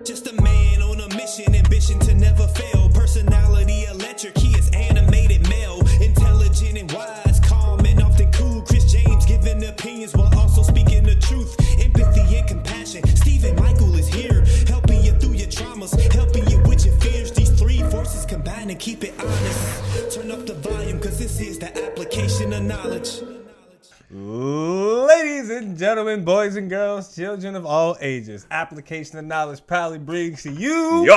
Just a man on a mission, ambition to never fail. Personality electric, he is animated male. Intelligent and wise, calm and often cool. Chris James giving opinions while also speaking the truth. Empathy and compassion. Stephen Michael is here, helping you through your traumas, helping you with your fears. These three forces combine and keep it honest. Turn up the volume, cause this is the application of knowledge. Ladies and gentlemen, boys and girls, children of all ages, application of knowledge proudly brings to you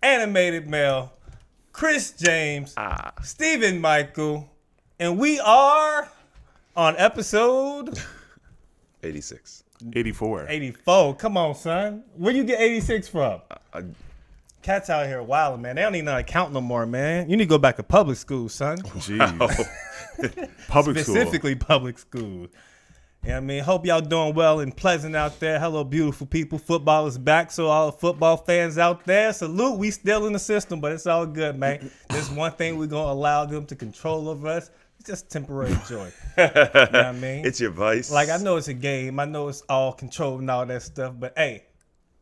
animated male, Chris James, Stephen Michael, and we are on episode 86. 84. 84. Come on, son. Where you get 86 from? Cats out here wilding, man. They don't even know how to count no more, man. You need to go back to public school, son. Jeez. Public school. Specifically public school. Yeah, I mean, hope y'all doing well and pleasant out there. Hello, beautiful people. Football is back, so all the football fans out there, salute. We still in the system, but it's all good, man. There's one thing we're going to allow them to control over us. It's just temporary joy. You know what I mean? It's your vice. Like, I know it's a game. I know it's all controlled and all that stuff, but hey,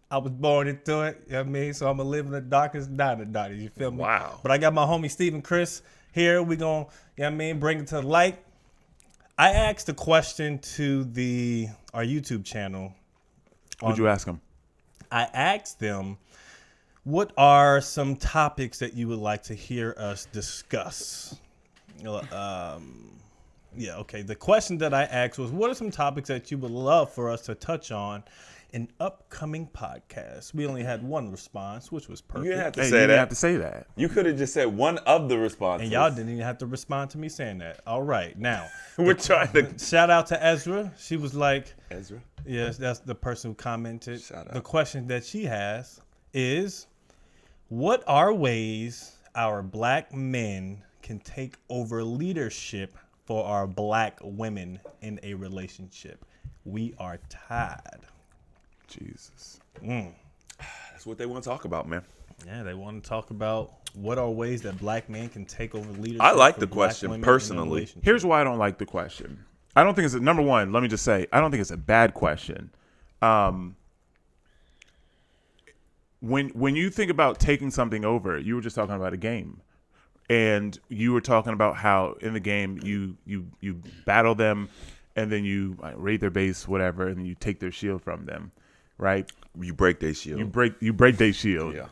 I was born into it. You know what I mean? So I'm going to live in the darkest, die in the darkest. You feel me? Wow. But I got my homie Stephen Chris here. We going to, you know what I mean, bring it to the light. I asked a question to our YouTube channel. What'd you ask them? I asked them, what are some topics that you would like to hear us discuss? The question that I asked was, what are some topics that you would love for us to touch on in upcoming podcasts? We only had one response, which was perfect. You didn't have to Hey, say you that. didn't have to say that. You could have just said one of the responses. And y'all didn't even have to respond to me saying that. All right, now. We're trying to. Shout out to Ezra. She was like, Ezra? yes, that's the person who commented. Shout out. The question that she has is, what are ways our black men can take over leadership for our black women in a relationship? We are tired. Jesus. That's what they want to talk about, man. Yeah, they want to talk about what are ways that black men can take over leadership. I like for the black question women in a personally. relationship. Here's why I don't like the question. I don't think it's number one. Let me just say, I don't think it's a bad question. When you think about taking something over, you were just talking about a game, and you were talking about how in the game you battle them, and then you raid their base, whatever, and then you take their shield from them, right? You break their shield. You break their shield. Yeah.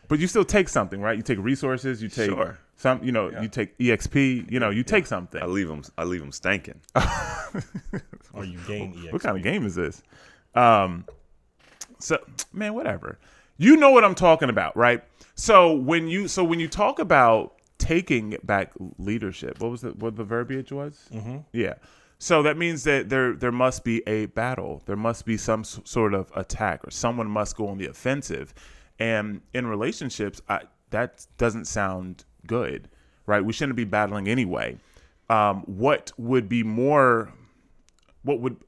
But you still take something, right? You take resources. You take some. You know, you take EXP. You know, you take something. I leave them stanking. Or you gain EXP. What kind of game is this? So, man, whatever. You know what I'm talking about, right? So when you talk about taking back leadership, what the verbiage was? Mm-hmm. Yeah. So that means that there must be a battle. There must be some sort of attack, or someone must go on the offensive. And in relationships, that doesn't sound good, right? We shouldn't be battling anyway. What would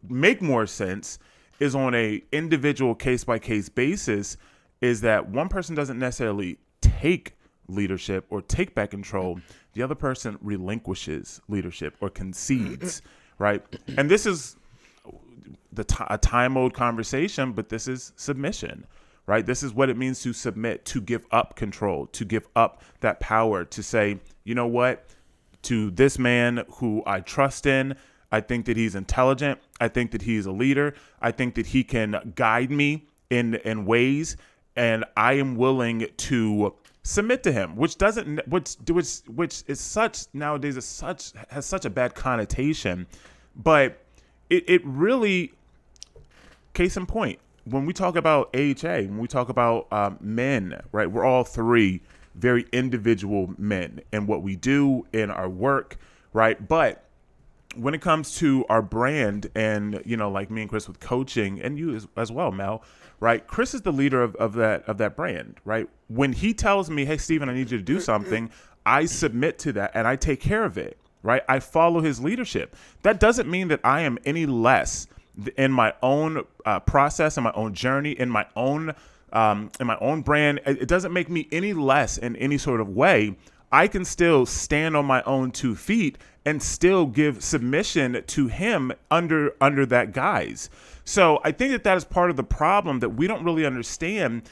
make more sense is on a individual case-by-case basis, is that one person doesn't necessarily take leadership or take back control. The other person relinquishes leadership or concedes, right? And this is a time mode conversation, but this is submission, right? This is what it means to submit, to give up control, to give up that power, to say, you know what, to this man who I trust in, I think that he's intelligent. I think that he's a leader. I think that he can guide me in ways, and I am willing to submit to him, which is such nowadays has such a bad connotation, but it really, case in point, when we talk about AHA, when we talk about men, right, we're all three very individual men in what we do in our work, right? But when it comes to our brand, and like me and Chris with coaching, and you as well, Mel, right? Chris is the leader of that brand, right? When he tells me, "Hey, Steven, I need you to do something," I submit to that and I take care of it, right? I follow his leadership. That doesn't mean that I am any less in my own process, in my own journey, in my own brand. It doesn't make me any less in any sort of way. I can still stand on my own 2 feet and still give submission to him under that guise. So I think that is part of the problem that we don't really understand,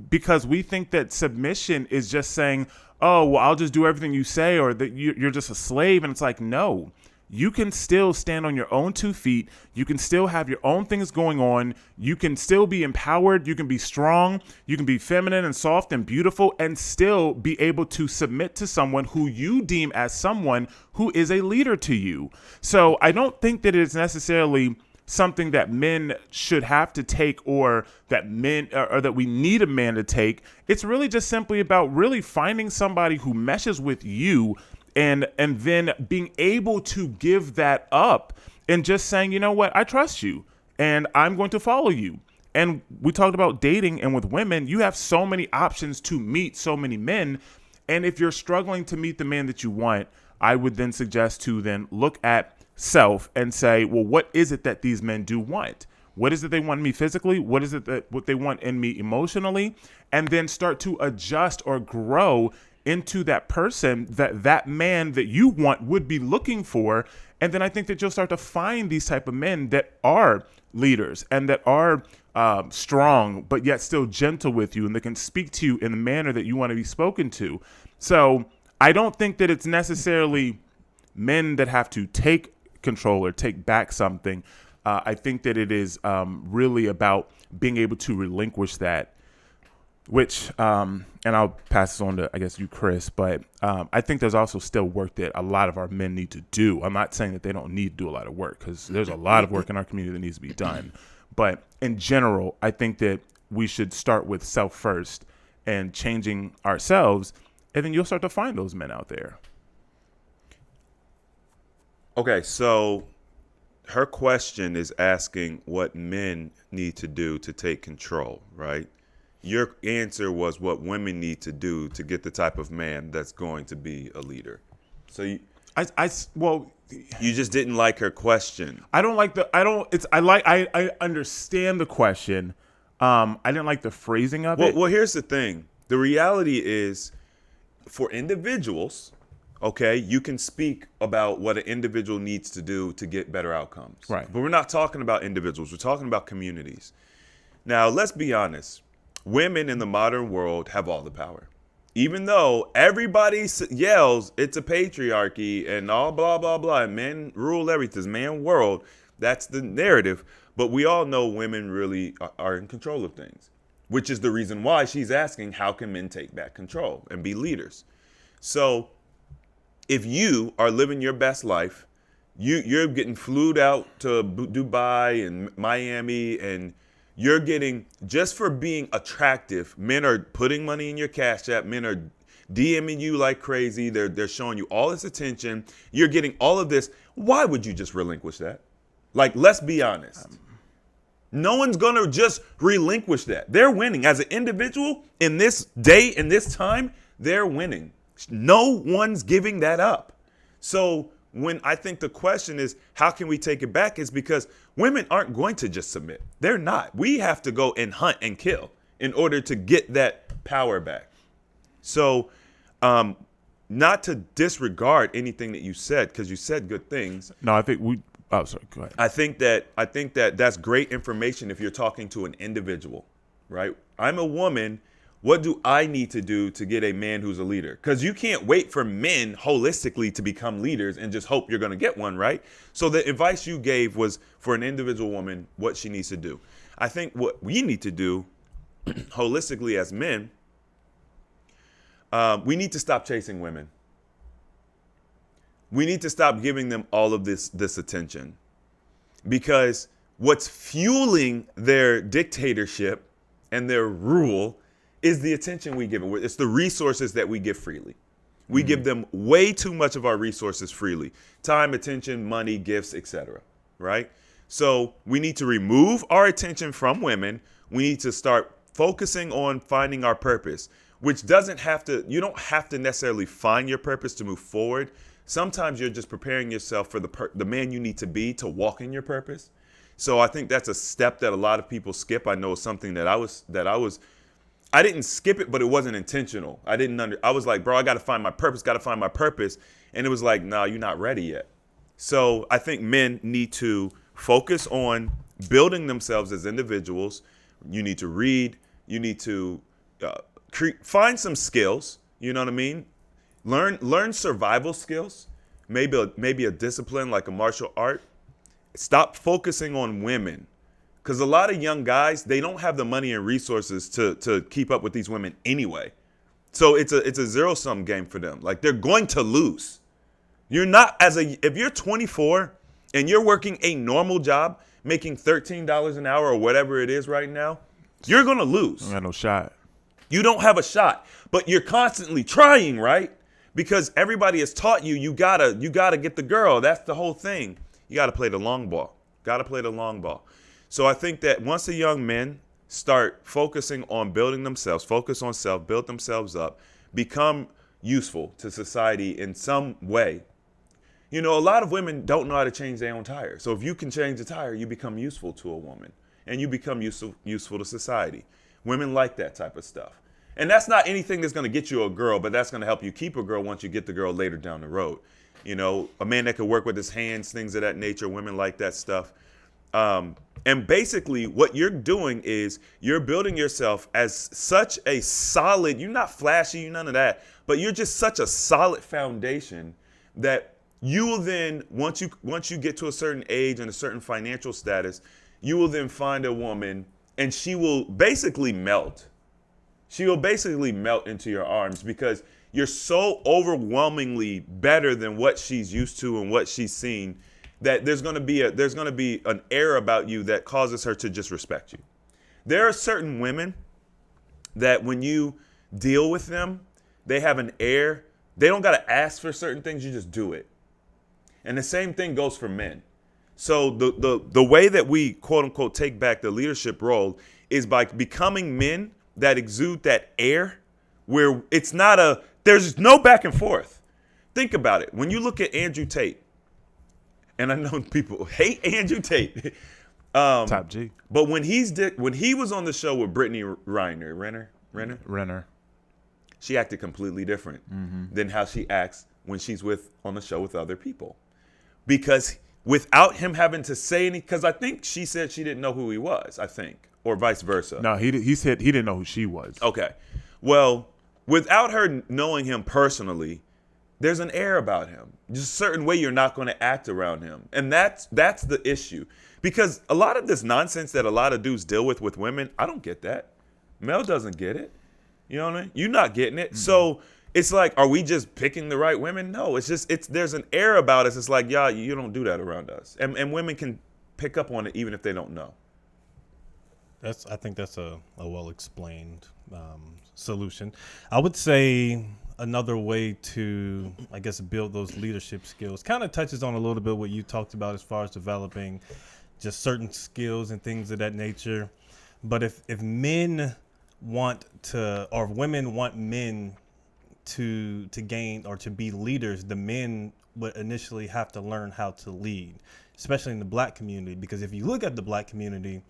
because we think that submission is just saying, oh, well, I'll just do everything you say, or that you're just a slave. And it's like, no. You can still stand on your own 2 feet. You can still have your own things going on. You can still be empowered. You can be strong. You can be feminine and soft and beautiful, and still be able to submit to someone who you deem as someone who is a leader to you. So I don't think that it's necessarily something that men should have to take, or that we need a man to take. It's really just simply about really finding somebody who meshes with you, and then being able to give that up, and just saying, you know what, I trust you and I'm going to follow you. And we talked about dating, and with women, you have so many options to meet so many men. And if you're struggling to meet the man that you want, I would then suggest to then look at self and say, well, what is it that these men do want? What is it they want in me physically? What is it what they want in me emotionally? And then start to adjust or grow into that person that man that you want would be looking for. And then I think that you'll start to find these type of men that are leaders and that are strong, but yet still gentle with you, and that can speak to you in the manner that you want to be spoken to. So I don't think that it's necessarily men that have to take control or take back something. I think that it is really about being able to relinquish that, which, and I'll pass this on to, I guess, you, Chris, but I think there's also still work that a lot of our men need to do. I'm not saying that they don't need to do a lot of work, because there's a lot of work in our community that needs to be done. But in general, I think that we should start with self first and changing ourselves, and then you'll start to find those men out there. Okay, so her question is asking what men need to do to take control, right? Your answer was what women need to do to get the type of man that's going to be a leader. So you just didn't like her question. I understand the question. I didn't like the phrasing of it. Well, here's the thing. The reality is, for individuals, okay, you can speak about what an individual needs to do to get better outcomes. Right. But we're not talking about individuals. We're talking about communities. Now, let's be honest. Women in the modern world have all the power. Even though everybody yells it's a patriarchy and all blah, blah, blah, and men rule everything, it's man world, that's the narrative. But we all know women really are in control of things, which is the reason why she's asking, how can men take back control and be leaders? So if you are living your best life, you're getting flued out to Dubai and Miami, and you're getting, just for being attractive, men are putting money in your Cash App, men are DMing you like crazy, they're showing you all this attention, you're getting all of this. Why would you just relinquish that? Like, let's be honest. No one's gonna just relinquish that. They're winning. As an individual, in this day, in this time, they're winning. No one's giving that up. So when I think the question is, how can we take it back, is because women aren't going to just submit. They're not. We have to go and hunt and kill in order to get that power back. So not to disregard anything that you said, because you said good things. No, I think oh, sorry, go ahead. I think that that's great information if you're talking to an individual, right? I'm a woman. What do I need to do to get a man who's a leader? Because you can't wait for men holistically to become leaders and just hope you're going to get one, right? So the advice you gave was for an individual woman, what she needs to do. I think what we need to do holistically as men, we need to stop chasing women. We need to stop giving them all of this attention, because what's fueling their dictatorship and their rule is the attention we give them. It's the resources that we give freely. We give them way too much of our resources freely. Time, attention, money, gifts, etc. Right? So we need to remove our attention from women. We need to start focusing on finding our purpose, which doesn't have to, you don't have to necessarily find your purpose to move forward. Sometimes you're just preparing yourself for the man you need to be to walk in your purpose. So I think that's a step that a lot of people skip. I know it's something that I was I didn't skip it, but it wasn't intentional. I was like, bro, I got to find my purpose. And it was like, nah, you're not ready yet. So I think men need to focus on building themselves as individuals. You need to read. You need to find some skills. You know what I mean? Learn survival skills. Maybe a discipline like a martial art. Stop focusing on women. Because a lot of young guys, they don't have the money and resources to keep up with these women anyway. So it's a zero-sum game for them. Like, they're going to lose. If you're 24 and you're working a normal job, making $13 an hour or whatever it is right now, you're going to lose. I got no shot. You don't have a shot, but you're constantly trying, right? Because everybody has taught you gotta get the girl. That's the whole thing. You gotta play the long ball. So I think that once the young men start focusing on building themselves, focus on self, build themselves up, become useful to society in some way. You know, a lot of women don't know how to change their own tire. So if you can change the tire, you become useful to a woman and you become useful to society. Women like that type of stuff. And that's not anything that's going to get you a girl, but that's going to help you keep a girl once you get the girl later down the road. You know, a man that could work with his hands, things of that nature. Women like that stuff. And basically what you're doing is you're building yourself as such a solid, you're not flashy, you're none of that, but you're just such a solid foundation that you will then, once you get to a certain age and a certain financial status, you will then find a woman and she will basically melt. She will basically melt into your arms because you're so overwhelmingly better than what she's used to and what she's seen that there's going to be an air about you that causes her to just respect you. There are certain women that when you deal with them, they have an air. They don't got to ask for certain things. You just do it. And the same thing goes for men. So the way that we, quote unquote, take back the leadership role is by becoming men that exude that air where there's no back and forth. Think about it. When you look at Andrew Tate, and I know people hate Andrew Tate. Top G. But when he was on the show with Brittany Renner, she acted completely different than how she acts when she's on the show with other people. Because without him having to say anything, because I think she said she didn't know who he was, or vice versa. No, he said he didn't know who she was. Okay. Well, without her knowing him personally, there's an air about him. Just a certain way you're not going to act around him. And that's the issue. Because a lot of this nonsense that a lot of dudes deal with women, I don't get that. Mel doesn't get it. You know what I mean? You're not getting it. Mm-hmm. So it's like, are we just picking the right women? No, there's an air about us. It's like, yeah, you don't do that around us. And women can pick up on it even if they don't know. I think that's a well-explained solution. I would say another way to, I guess, build those leadership skills kind of touches on a little bit what you talked about as far as developing just certain skills and things of that nature. But if men want to, or if women want men to gain or to be leaders, the men would initially have to learn how to lead, especially in the black community. Because if you look at the black community,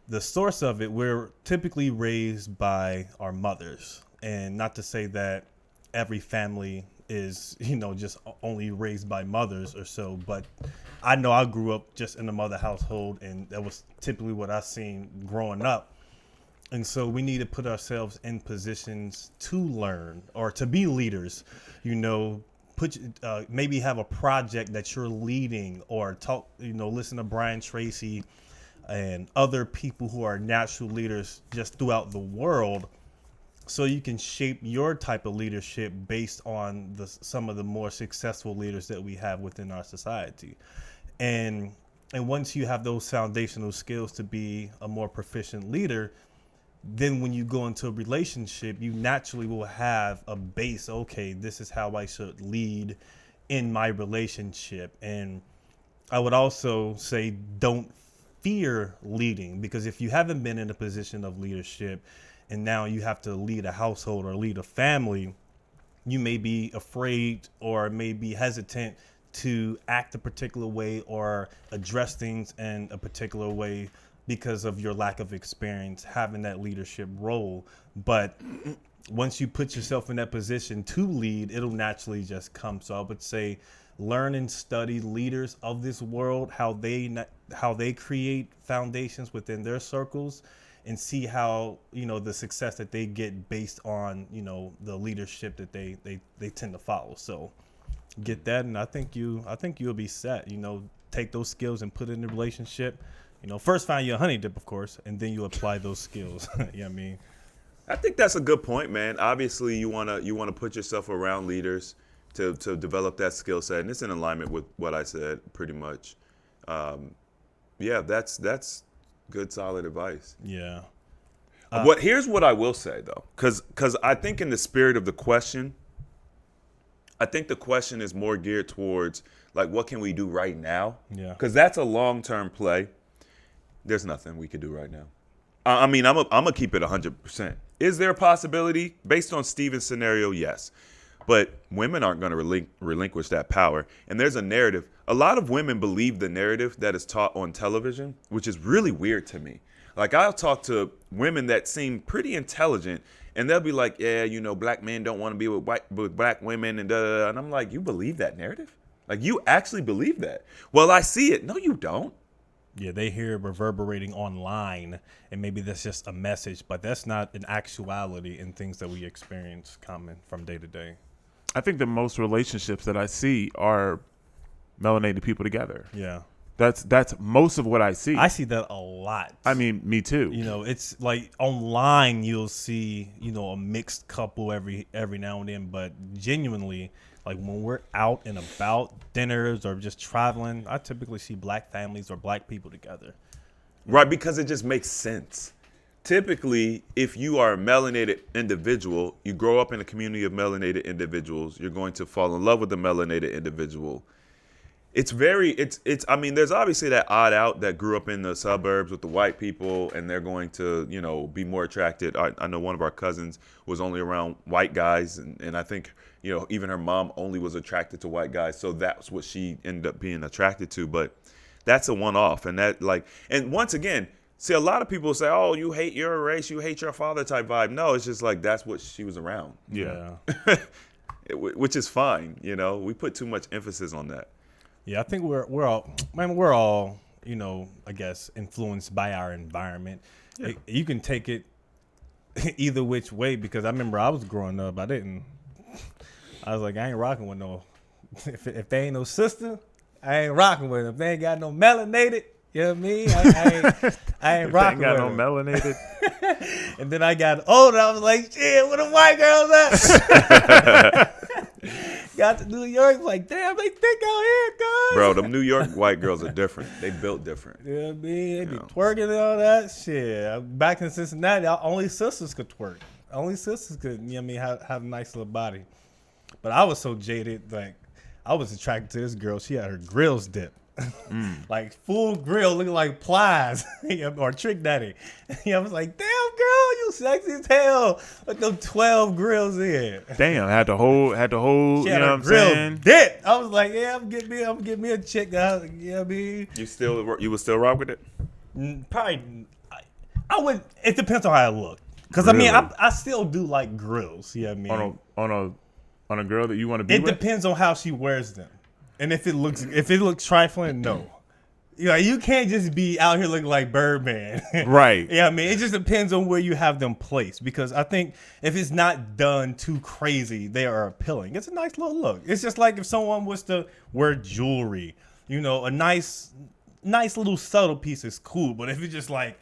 the source of it, we're typically raised by our mothers. And not to say that every family is, just only raised by mothers or so, but I know I grew up just in a mother household, and that was typically what I seen growing up. And so we need to put ourselves in positions to learn or to be leaders, maybe have a project that you're leading, or talk, listen to Brian Tracy and other people who are natural leaders just throughout the world, so you can shape your type of leadership based on some of the more successful leaders that we have within our society. And once you have those foundational skills to be a more proficient leader, then when you go into a relationship, you naturally will have a base. Okay, this is how I should lead in my relationship. And I would also say, don't fear leading, because if you haven't been in a position of leadership and now you have to lead a household or lead a family, you may be afraid or may be hesitant to act a particular way or address things in a particular way because of your lack of experience having that leadership role. But once you put yourself in that position to lead, it'll naturally just come. So I would say learn and study leaders of this world, how they create foundations within their circles, and see how, the success that they get based on, the leadership that they tend to follow. So get that, and I think you'll be set. Take those skills and put it in the relationship. First find your honey dip, of course, and then you apply those skills. You know what I mean? I think that's a good point, man. Obviously, you wanna put yourself around leaders to develop that skill set, and it's in alignment with what I said pretty much. Yeah, that's good, solid advice. Yeah. Here's what I will say though, because I think in the spirit of the question, I think the question is more geared towards like what can we do right now? Yeah. Because that's a long-term play. There's nothing we could do right now. I mean, I'm gonna keep it 100%. Is there a possibility based on Steven's scenario? Yes. But women aren't going to relinquish that power. And there's a narrative. A lot of women believe the narrative that is taught on television, which is really weird to me. Like, I'll talk to women that seem pretty intelligent, and they'll be like, yeah, black men don't want to be with black women, and da-da-da. And I'm like, you believe that narrative? Like, you actually believe that? Well, I see it. No, you don't. Yeah, they hear it reverberating online, and maybe that's just a message, but that's not an actuality in things that we experience common from day to day. I think the most relationships that I see are melanated people together. Yeah. That's most of what I see. I see that a lot. I mean, me too. It's like online you'll see, a mixed couple every now and then, but genuinely, like when we're out and about, dinners or just traveling, I typically see black families or black people together. Right, because it just makes sense. Typically, if you are a melanated individual, you grow up in a community of melanated individuals, you're going to fall in love with the melanated individual. I mean, there's obviously that odd out that grew up in the suburbs with the white people, and they're going to, be more attracted. I know one of our cousins was only around white guys, and I think, even her mom only was attracted to white guys. So that's what she ended up being attracted to. But that's a one-off. And and once again, see, a lot of people say, oh, you hate your race, you hate your father type vibe. No, it's just like that's what she was around. Yeah. Which is fine. We put too much emphasis on that. Yeah, I think we're all, I guess, influenced by our environment. Yeah. You can take it either which way, because I remember I was growing up, I was like, I ain't rocking with no, if they ain't no sister, I ain't rocking with them. If they ain't got no melanated, you know what I mean? I ain't rocking with them. Got no melanated. And then I got older, I was like, shit, where the white girls at? Got to New York, like, damn, they thick out here, guys. Bro, them New York white girls are different. They built different. You know what I mean? They be twerking and all that shit. Back in Cincinnati, only sisters could twerk. Only sisters could, have a nice little body. But I was so jaded, like, I was attracted to this girl. She had her grills dipped. Like, full grill looking like Plies or Trick Daddy. I was like, damn, girl, you sexy as hell. Look them 12 grills in. Damn, had the whole, She had you know what I'm grill saying? dipped. I was like, yeah, I'm getting me a chick. You know what I mean? You would still rock with it? Probably, I would. It depends on how I look. Because, Really? I still do like grills. You know what I mean? On a girl that you want to be It with? depends on how she wears them. And if it looks trifling, no. You can't just be out here looking like Birdman. Right. Yeah, it just depends on where you have them placed. Because I think if it's not done too crazy, they are appealing. It's a nice little look. It's just like if someone was to wear jewelry, a nice little subtle piece is cool. But if it's just like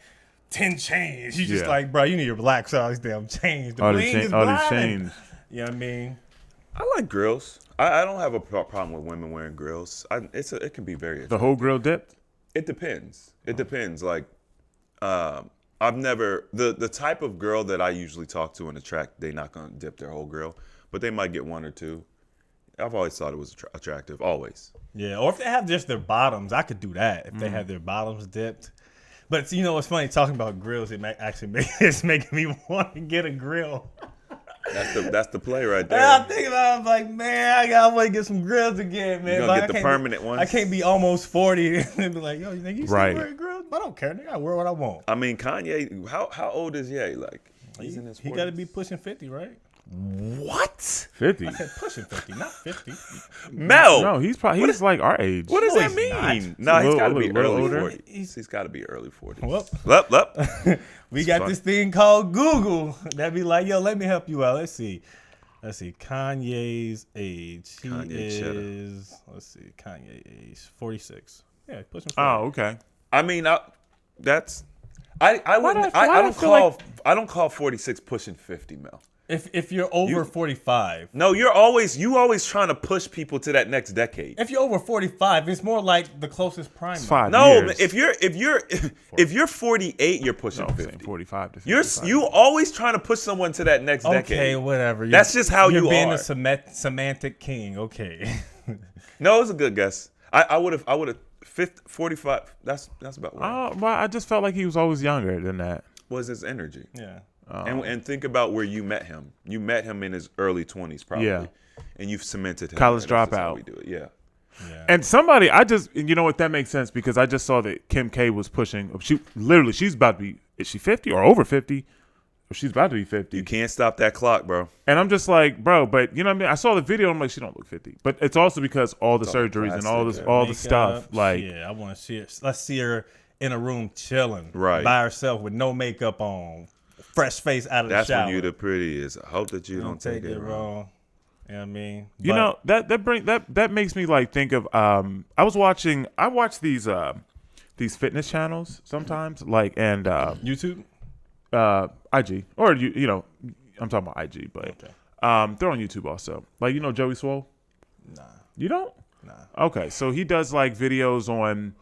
10 chains, you just like, bro, you need to relax all these damn chains. The bling is all the blinding. chains. You know what I mean? I like grills. I don't have a problem with women wearing grills. It can be very attractive. The whole grill dipped? It depends. It depends. Like, I've never the type of girl that I usually talk to and attract. They're not gonna dip their whole grill, but they might get one or two. I've always thought it was attractive. Always. Yeah, or if they have just their bottoms, I could do that. If they have their bottoms dipped. But it's funny talking about grills. It's making me want to get a grill. That's the play right And there. I'm thinking about it, I'm like, man, I want to get some grills again, man. You But gonna I get the can't permanent be, ones? I can't be almost 40 and be like, yo, you think you still Right. wearing grills? I don't care, nigga. I wear what I want. I mean, Kanye. How old is Ye? Like he's in his 40s. He got to be pushing 50, right? What? 50. I said pushing 50, not 50. Mel. No, he's like our age. What does No, that he's mean? not. No, he's A got to little- be little early older? 40s. He's got to be early 40s. Well. We It's got fun. this thing called Google that be like, yo, let me help you out. Let's see. Kanye's age. He Kanye is, let's see, Kanye age 46. Yeah, pushing 40. Oh, okay. I mean, I don't call 46 pushing 50, Mel. If you're over 45. No, you always trying to push people to that next decade. If you're over 45, it's more like the closest prime. It's 5 No, years. if you're 48, you're pushing No, I'm saying 50. 45 to 55. You always trying to push someone to that next Okay, decade. whatever. That's just how you're you being are. a semantic king. Okay. No, it was a good guess. I would have 45. That's about right. Oh, well, I just felt like he was always younger than that. Was his energy. Yeah. And think about where you met him. You met him in his early 20s, probably. Yeah. And you've cemented him. College And that's just how dropout. we do it. Yeah. Yeah. And you know what, that makes sense because I just saw that Kim K was pushing. She's about to be, is she 50 or over 50? Or she's about to be 50. You can't stop that clock, bro. And I'm just like, bro, but you know what I mean? I saw the video. I'm like, she don't look 50. But it's also because all the It's all surgeries and plastic, all the Makeup, stuff. Like, yeah, I want to see her. Let's see her in a room chilling, Right. by herself with no makeup on, fresh face out of That's the shower. when you the prettiest. I hope that you don't take it wrong. wrong. You know what I mean? you know, that makes me like think of I watch these fitness channels sometimes, like, and YouTube. IG, or you know, I'm talking about IG, but Okay. they're on YouTube also. Like, you know, Joey Swole. Nah. You don't? Nah. Okay, so he does like videos on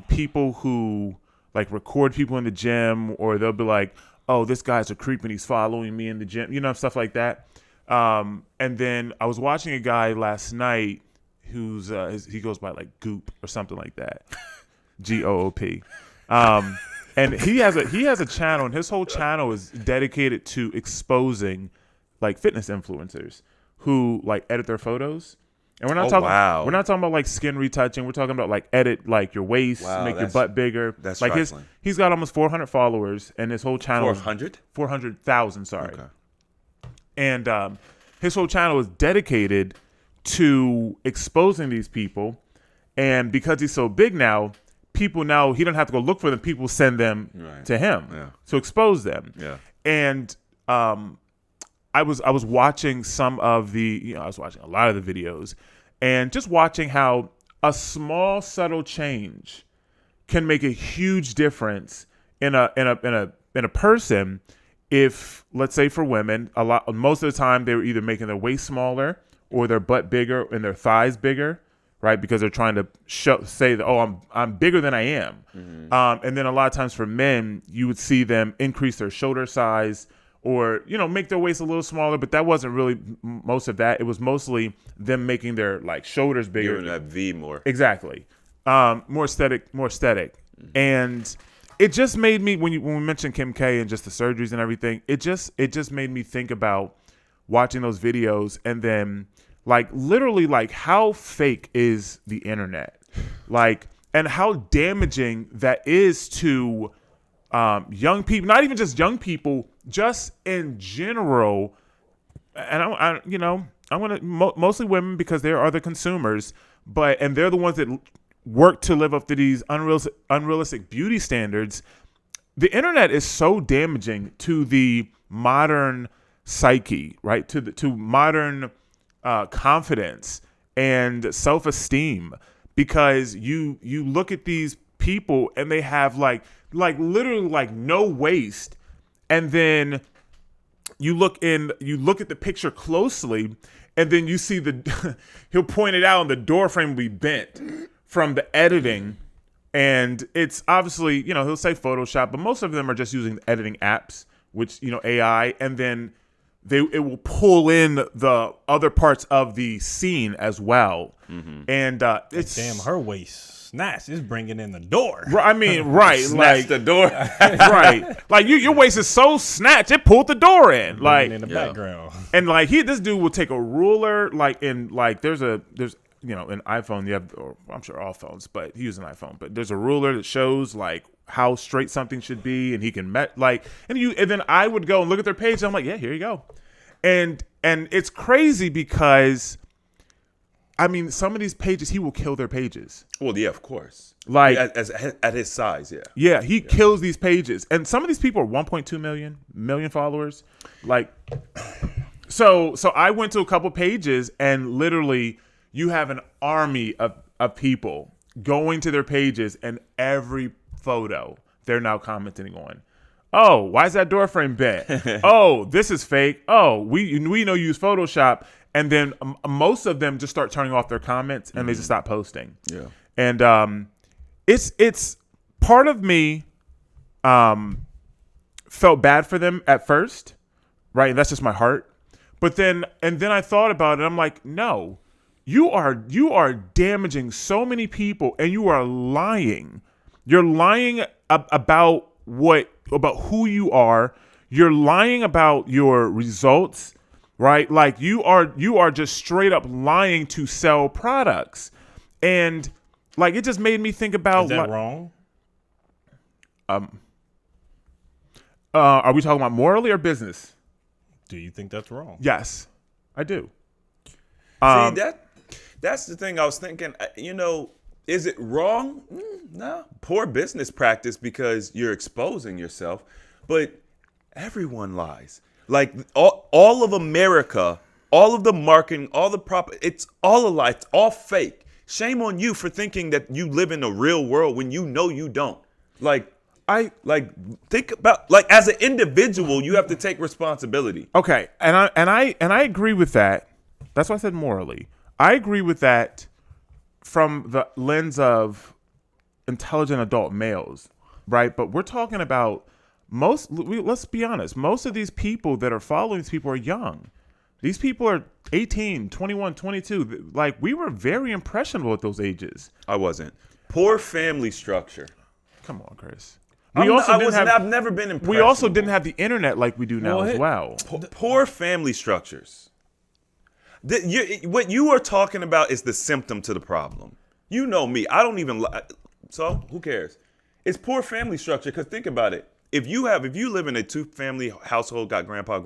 people who like record people in the gym, or they'll be like, "Oh, this guy's a creep and he's following me in the gym," you know, stuff like that. And then I was watching a guy last night who's he goes by like Goop or something like that, GOOP. And he has a channel, and his whole channel is dedicated to exposing like fitness influencers who like edit their photos. And we're not we're not talking about like skin retouching. We're talking about like edit like your waist, Wow, make your butt bigger. that's like trifling. he's got almost 400 followers, and his whole channel 400? 400,000, sorry. Okay. And his whole channel is dedicated to exposing these people. And because he's so big now, people now, he don't have to go look for them. People send them Right. to him Yeah. to expose them. Yeah. And I was watching some of the, I was watching a lot of the videos, and just watching how a small subtle change can make a huge difference in a person. If, let's say, for women, most of the time they were either making their waist smaller or their butt bigger and their thighs bigger, right? Because they're trying to say that, oh, I'm bigger than I am. Mm-hmm. And then a lot of times for men, you would see them increase their shoulder size, or, you know, make their waist a little smaller, but that wasn't really most of that. It was mostly them making their like shoulders bigger. Giving that V more. Exactly. More aesthetic. Mm-hmm. And it just made me, when we mentioned Kim K and just the surgeries and everything, it just made me think about watching those videos, and then like literally like how fake is the internet, like, and how damaging that is to young people, not even just young people, just in general. And I want to mostly women, because they are the consumers, and they're the ones that work to live up to these unrealistic beauty standards. The internet is so damaging to the modern psyche, right? To modern confidence and self-esteem, because you look at these people and they have like literally like no waist, and then you look at the picture closely, and then you see he'll point it out, and the door frame will be bent from the editing. And it's obviously, you know, he'll say Photoshop, but most of them are just using editing apps, which, you know, AI, and then it will pull in the other parts of the scene as well. Mm-hmm. And it's Damn, her waist. snatch. It's bringing in the door. I mean, right. Snatch like the door. right. Like your waist is so snatched, it pulled the door in. Like Bringing in the background. and like this dude will take a ruler, like in like there's an iPhone, you have, or I'm sure all phones, but he used an iPhone, but there's a ruler that shows like how straight something should be, and he can and then I would go and look at their page, and I'm like, yeah, here you go. And it's crazy because I mean, some of these pages, he will kill their pages. Well, yeah, of course. Like at his size, yeah. Yeah, he kills these pages. And some of these people are 1.2 million followers. Like, so I went to a couple pages, and literally you have an army of people going to their pages, and every photo they're now commenting on. Oh, why is that door frame bent? Oh, this is fake. Oh, we know you use Photoshop. And then most of them just start turning off their comments, and they just stop posting. Yeah. And it's part of me felt bad for them at first, right? And that's just my heart. But then I thought about it. I'm like, no, you are damaging so many people, and you are lying. You're lying about who you are. You're lying about your results. Right? Like you are just straight up lying to sell products. And like it just made me think about Is that wrong? Are we talking about morally or business? Do you think that's wrong? Yes, I do. See, that's the thing I was thinking, is it wrong? No. Poor business practice because you're exposing yourself, but everyone lies. Like all of America, all of the marketing, all the it's all a lie. It's all fake. Shame on you for thinking that you live in the real world when you know you don't. Think about as an individual, you have to take responsibility. Okay, and I agree with that. That's why I said morally. I agree with that from the lens of intelligent adult males, right? But we're talking about let's be honest, most of these people that are following these people are young. These people are 18, 21, 22. Like, we were very impressionable at those ages. I wasn't. Poor family structure. Come on, Chris. I've never been impressionable. We also didn't have the internet like we do now as well. Poor family structures. What you are talking about is the symptom to the problem. You know me. I don't even so who cares? It's poor family structure, because think about it. If you live in a 2-family household, got grandpa,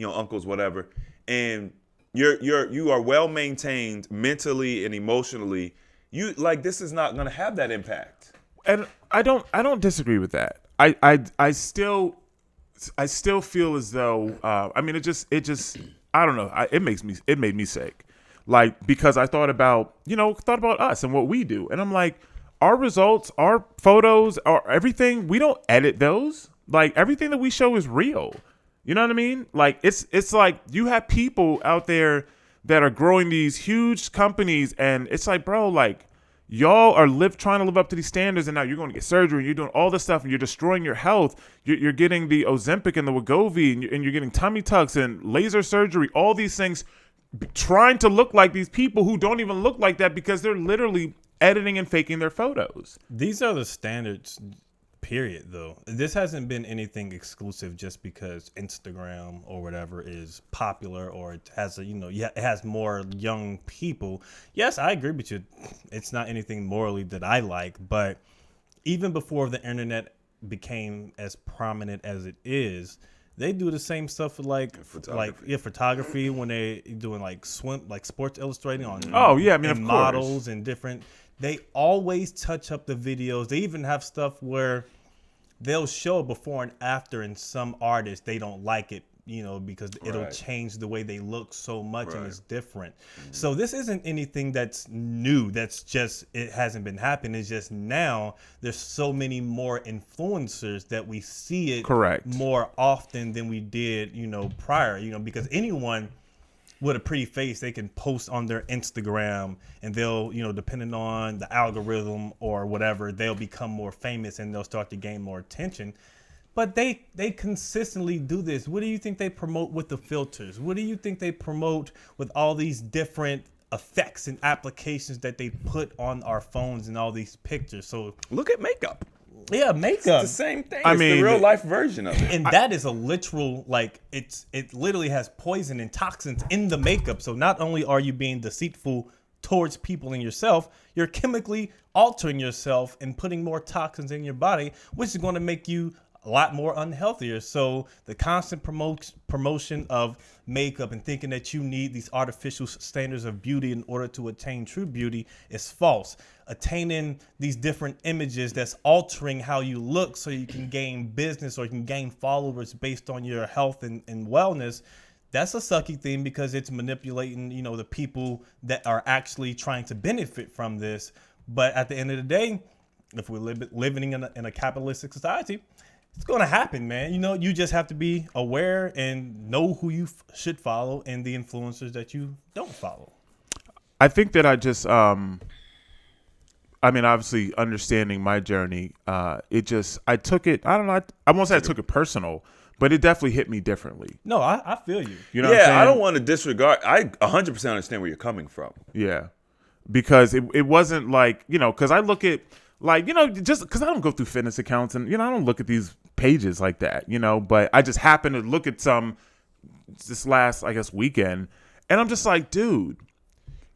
uncles, whatever, and you are well maintained mentally and emotionally, this is not going to have that impact. And I don't disagree with that. I still feel as though it just I don't know. It made me sick, like, because I thought about us and what we do, and I'm like, our results, our photos, our everything, we don't edit those. Like, everything that we show is real. You know what I mean? Like, it's like you have people out there that are growing these huge companies, and it's like, bro, like, y'all are trying to live up to these standards, and now you're going to get surgery, and you're doing all this stuff, and you're destroying your health. You're getting the Ozempic and the Wegovy, and you're getting tummy tucks and laser surgery, all these things, trying to look like these people who don't even look like that because they're literally editing and faking their photos. These are the standards, period, though. This hasn't been anything exclusive just because Instagram or whatever is popular, or it has it has more young people. Yes, I agree with you. It's not anything morally that I like, but even before the internet became as prominent as it is, they do the same stuff with photography when they doing Sports Illustrated on of models course. And different. They always touch up the videos. They even have stuff where they'll show before and after, and some artists, they don't like it, because it'll change the way they look so much, and it's different. Mm-hmm. So this isn't anything that's new. That's just, it hasn't been happening. It's just now there's so many more influencers that we see it more often than we did, prior, because anyone with a pretty face, they can post on their Instagram, and they'll, depending on the algorithm or whatever, they'll become more famous and they'll start to gain more attention. But they consistently do this. What do you think they promote with the filters? What do you think they promote with all these different effects and applications that they put on our phones and all these pictures. So Look at makeup. yeah, makeup. It's the same thing. I It's mean, the real life version of it. And that is a literal, like, it literally has poison and toxins in the makeup. So not only are you being deceitful towards people and yourself, you're chemically altering yourself and putting more toxins in your body, which is going to make you a lot more unhealthier. So the constant promotion of makeup and thinking that you need these artificial standards of beauty in order to attain true beauty is false. Attaining these different images that's altering how you look so you can gain business or you can gain followers based on your health and wellness, that's a sucky thing because it's manipulating, the people that are actually trying to benefit from this. But at the end of the day, if we're living in a capitalistic society, it's going to happen, man. You just have to be aware and know who you should follow and the influencers that you don't follow. I think that I just, obviously understanding my journey, I took it, I don't know, I won't say I took it personal, but it definitely hit me differently. No, I feel you. You know what I'm saying? I don't want to disregard. I 100% understand where you're coming from. Yeah. Because it wasn't like, because I look at, like, just because I don't go through fitness accounts and, I don't look at these pages like that, but I just happened to look at some this last, I guess, weekend. And I'm just like, dude,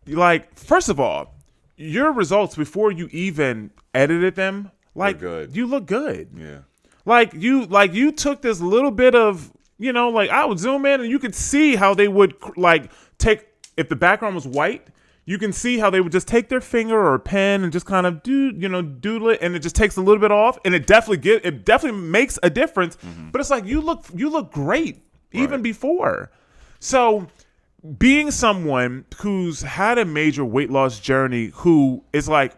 like, first of all, your results before you even edited them, like, good. You look good. Yeah. Like you took this little bit of, like I would zoom in and you could see how they would like take, if the background was white, you can see how they would just take their finger or a pen and just kind of doodle it, and it just takes a little bit off, and it definitely makes a difference. Mm-hmm. But it's like you look great even before. So being someone who's had a major weight loss journey, who is like,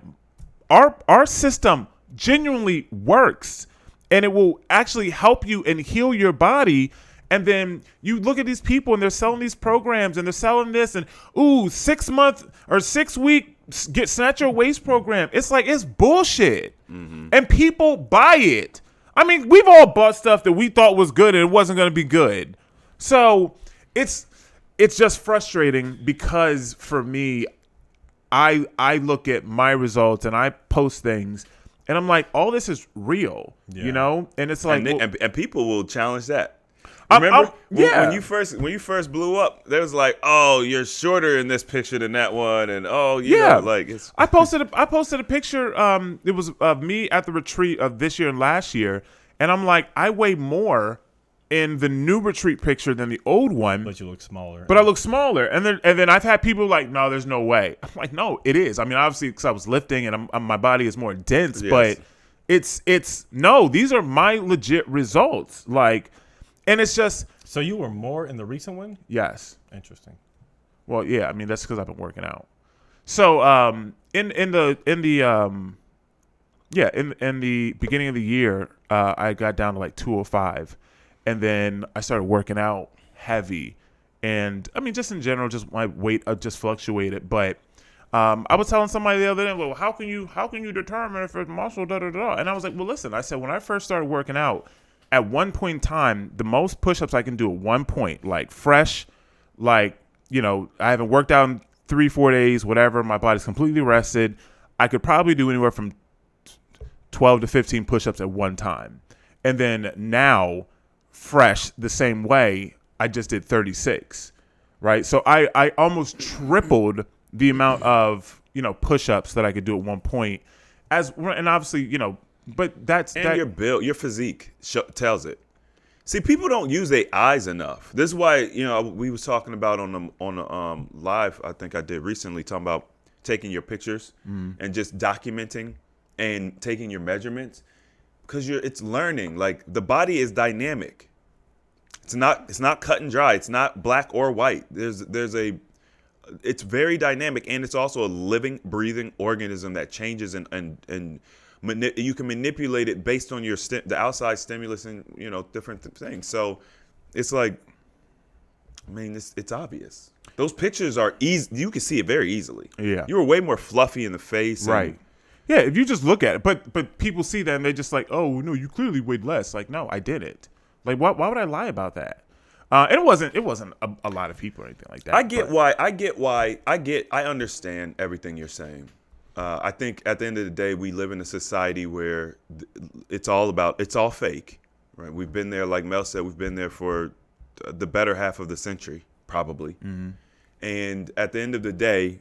our system genuinely works, and it will actually help you and heal your body. And then you look at these people and they're selling these programs and they're selling this and 6 month or 6 week snatch your waist program. It's like, it's bullshit. Mm-hmm. And people buy it. I mean, we've all bought stuff that we thought was good and it wasn't going to be good. So it's just frustrating because for me, I look at my results and I post things and I'm like, all this is real, And it's like, and people will challenge that. Remember when you first blew up, there was like, oh, you're shorter in this picture than that one, and like it's. I posted a picture. It was of me at the retreat of this year and last year, and I'm like, I weigh more in the new retreat picture than the old one. But you look smaller. But I look smaller, and then I've had people like, no, there's no way. I'm like, no, it is. I mean, obviously because I was lifting and my body is more dense, but it's no. These are my legit results, like. And it's just. So you were more in the recent one? Yes. Interesting. Well, yeah. I mean, that's because I've been working out. So in the beginning of the year, I got down to like 205, and then I started working out heavy, and I mean, just in general, just my weight just fluctuated. But I was telling somebody the other day, well, how can you determine if it's muscle? Da da da. And I was like, well, listen. I said when I first started working out. At one point in time, the most push-ups I can do at one point, like fresh, like, I haven't worked out in 3-4 days, whatever. My body's completely rested. I could probably do anywhere from 12 to 15 push-ups at one time. And then now, fresh, the same way, I just did 36, right? So I almost tripled the amount of, push-ups that I could do at one point. And obviously, but your build, your physique tells it. See, people don't use their eyes enough. This is why we was talking about on the live. I think I did recently, talking about taking your pictures and just documenting and taking your measurements, because it's learning. Like, the body is dynamic. It's not cut and dry. It's not black or white. It's very dynamic, and it's also a living, breathing organism that changes and you can manipulate it based on the outside stimulus and different things. So it's like, I mean, it's obvious. Those pictures are easy. You can see it very easily. Yeah, you were way more fluffy in the face. Right. Yeah, if you just look at it, but people see that and they're just like, oh no, you clearly weighed less. Like, no, I didn't. Like, why would I lie about that? And it wasn't a lot of people or anything like that. I understand everything you're saying. I think at the end of the day, we live in a society where it's all fake, right? We've been there, like Mel said, we've been there for the better half of the century, probably. Mm-hmm. And at the end of the day,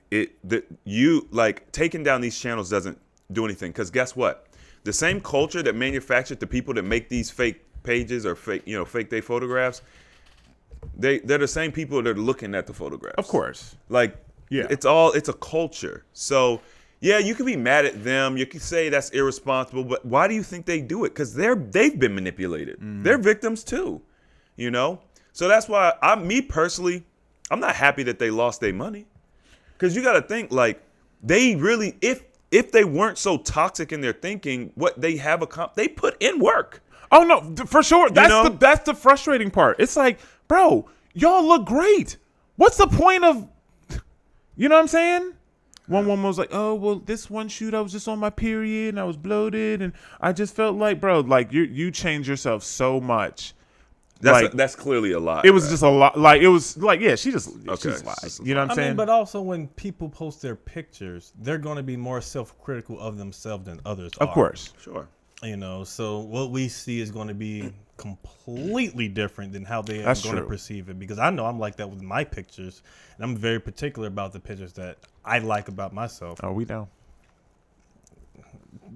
taking down these channels doesn't do anything. Because guess what? The same culture that manufactured the people that make these fake pages or fake day photographs, they're the same people that are looking at the photographs. Of course. It's a culture. So yeah, you can be mad at them. You can say that's irresponsible, but why do you think they do it? Because they've been manipulated. They're victims too, So that's why me personally, I'm not happy that they lost their money. Because you got to think they really, if they weren't so toxic in their thinking, what they have they put in work. Oh no, for sure. That's the frustrating part. It's like, bro, y'all look great. What's the point of, you know what I'm saying? One woman was like, oh, well, this one shoot, I was just on my period and I was bloated and I just felt like, bro, you change yourself so much. That's clearly a lie. It was just a lot. It was yeah, she just lied. You know what I'm saying? But also when people post their pictures, they're going to be more self-critical of themselves than others are. Of course. Sure. So what we see is going to be completely different than how they are going to perceive it. Because I know I'm like that with my pictures, and I'm very particular about the pictures that I like about myself. Oh, we know.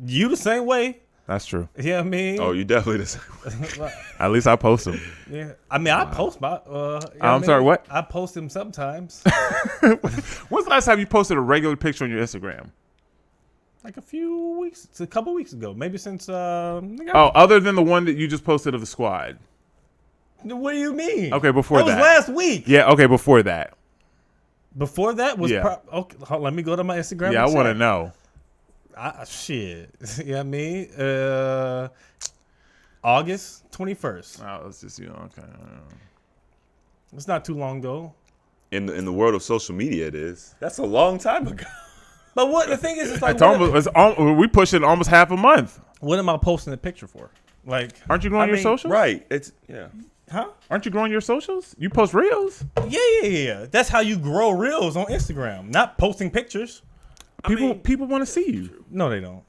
You the same way. That's true. Yeah, I mean. Oh, you definitely the same way. At least I post them. Yeah, I mean, I post my. I'm sorry, what? I post them sometimes. When's the last time you posted a regular picture on your Instagram? Like a couple weeks ago, maybe since. Other than the one that you just posted of the squad. What do you mean? Okay, before that. That was last week. Yeah, okay, before that. Before that was. Yeah. Okay, let me go to my Instagram. Yeah, I want to know. Shit. Yeah, I mean, August 21st. Oh, it's just okay. It's not too long ago. In the world of social media, it is. That's a long time ago. But what the thing is, it's like we pushed it almost half a month. What am I posting a picture for? Aren't you growing your socials? Right. It's yeah. Huh? Aren't you growing your socials? You post reels? Yeah. That's how you grow reels on Instagram. Not posting pictures. People want to see you. No, they don't.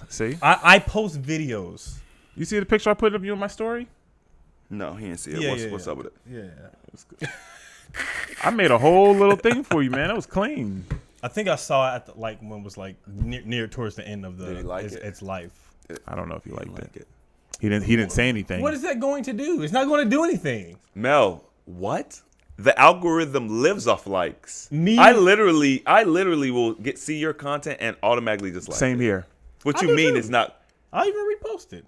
See? I post videos. You see the picture I put of you in my story? No, he didn't see it. What's up with it? Yeah. I made a whole little thing for you, man. It was clean. I think I saw it at when it was near towards the end of its life. I don't know if he liked it. He didn't say anything. What is that going to do? It's not going to do anything. Mel, what? The algorithm lives off likes. I literally will see your content and automatically just like Same it. Here. What you mean is not. I even reposted.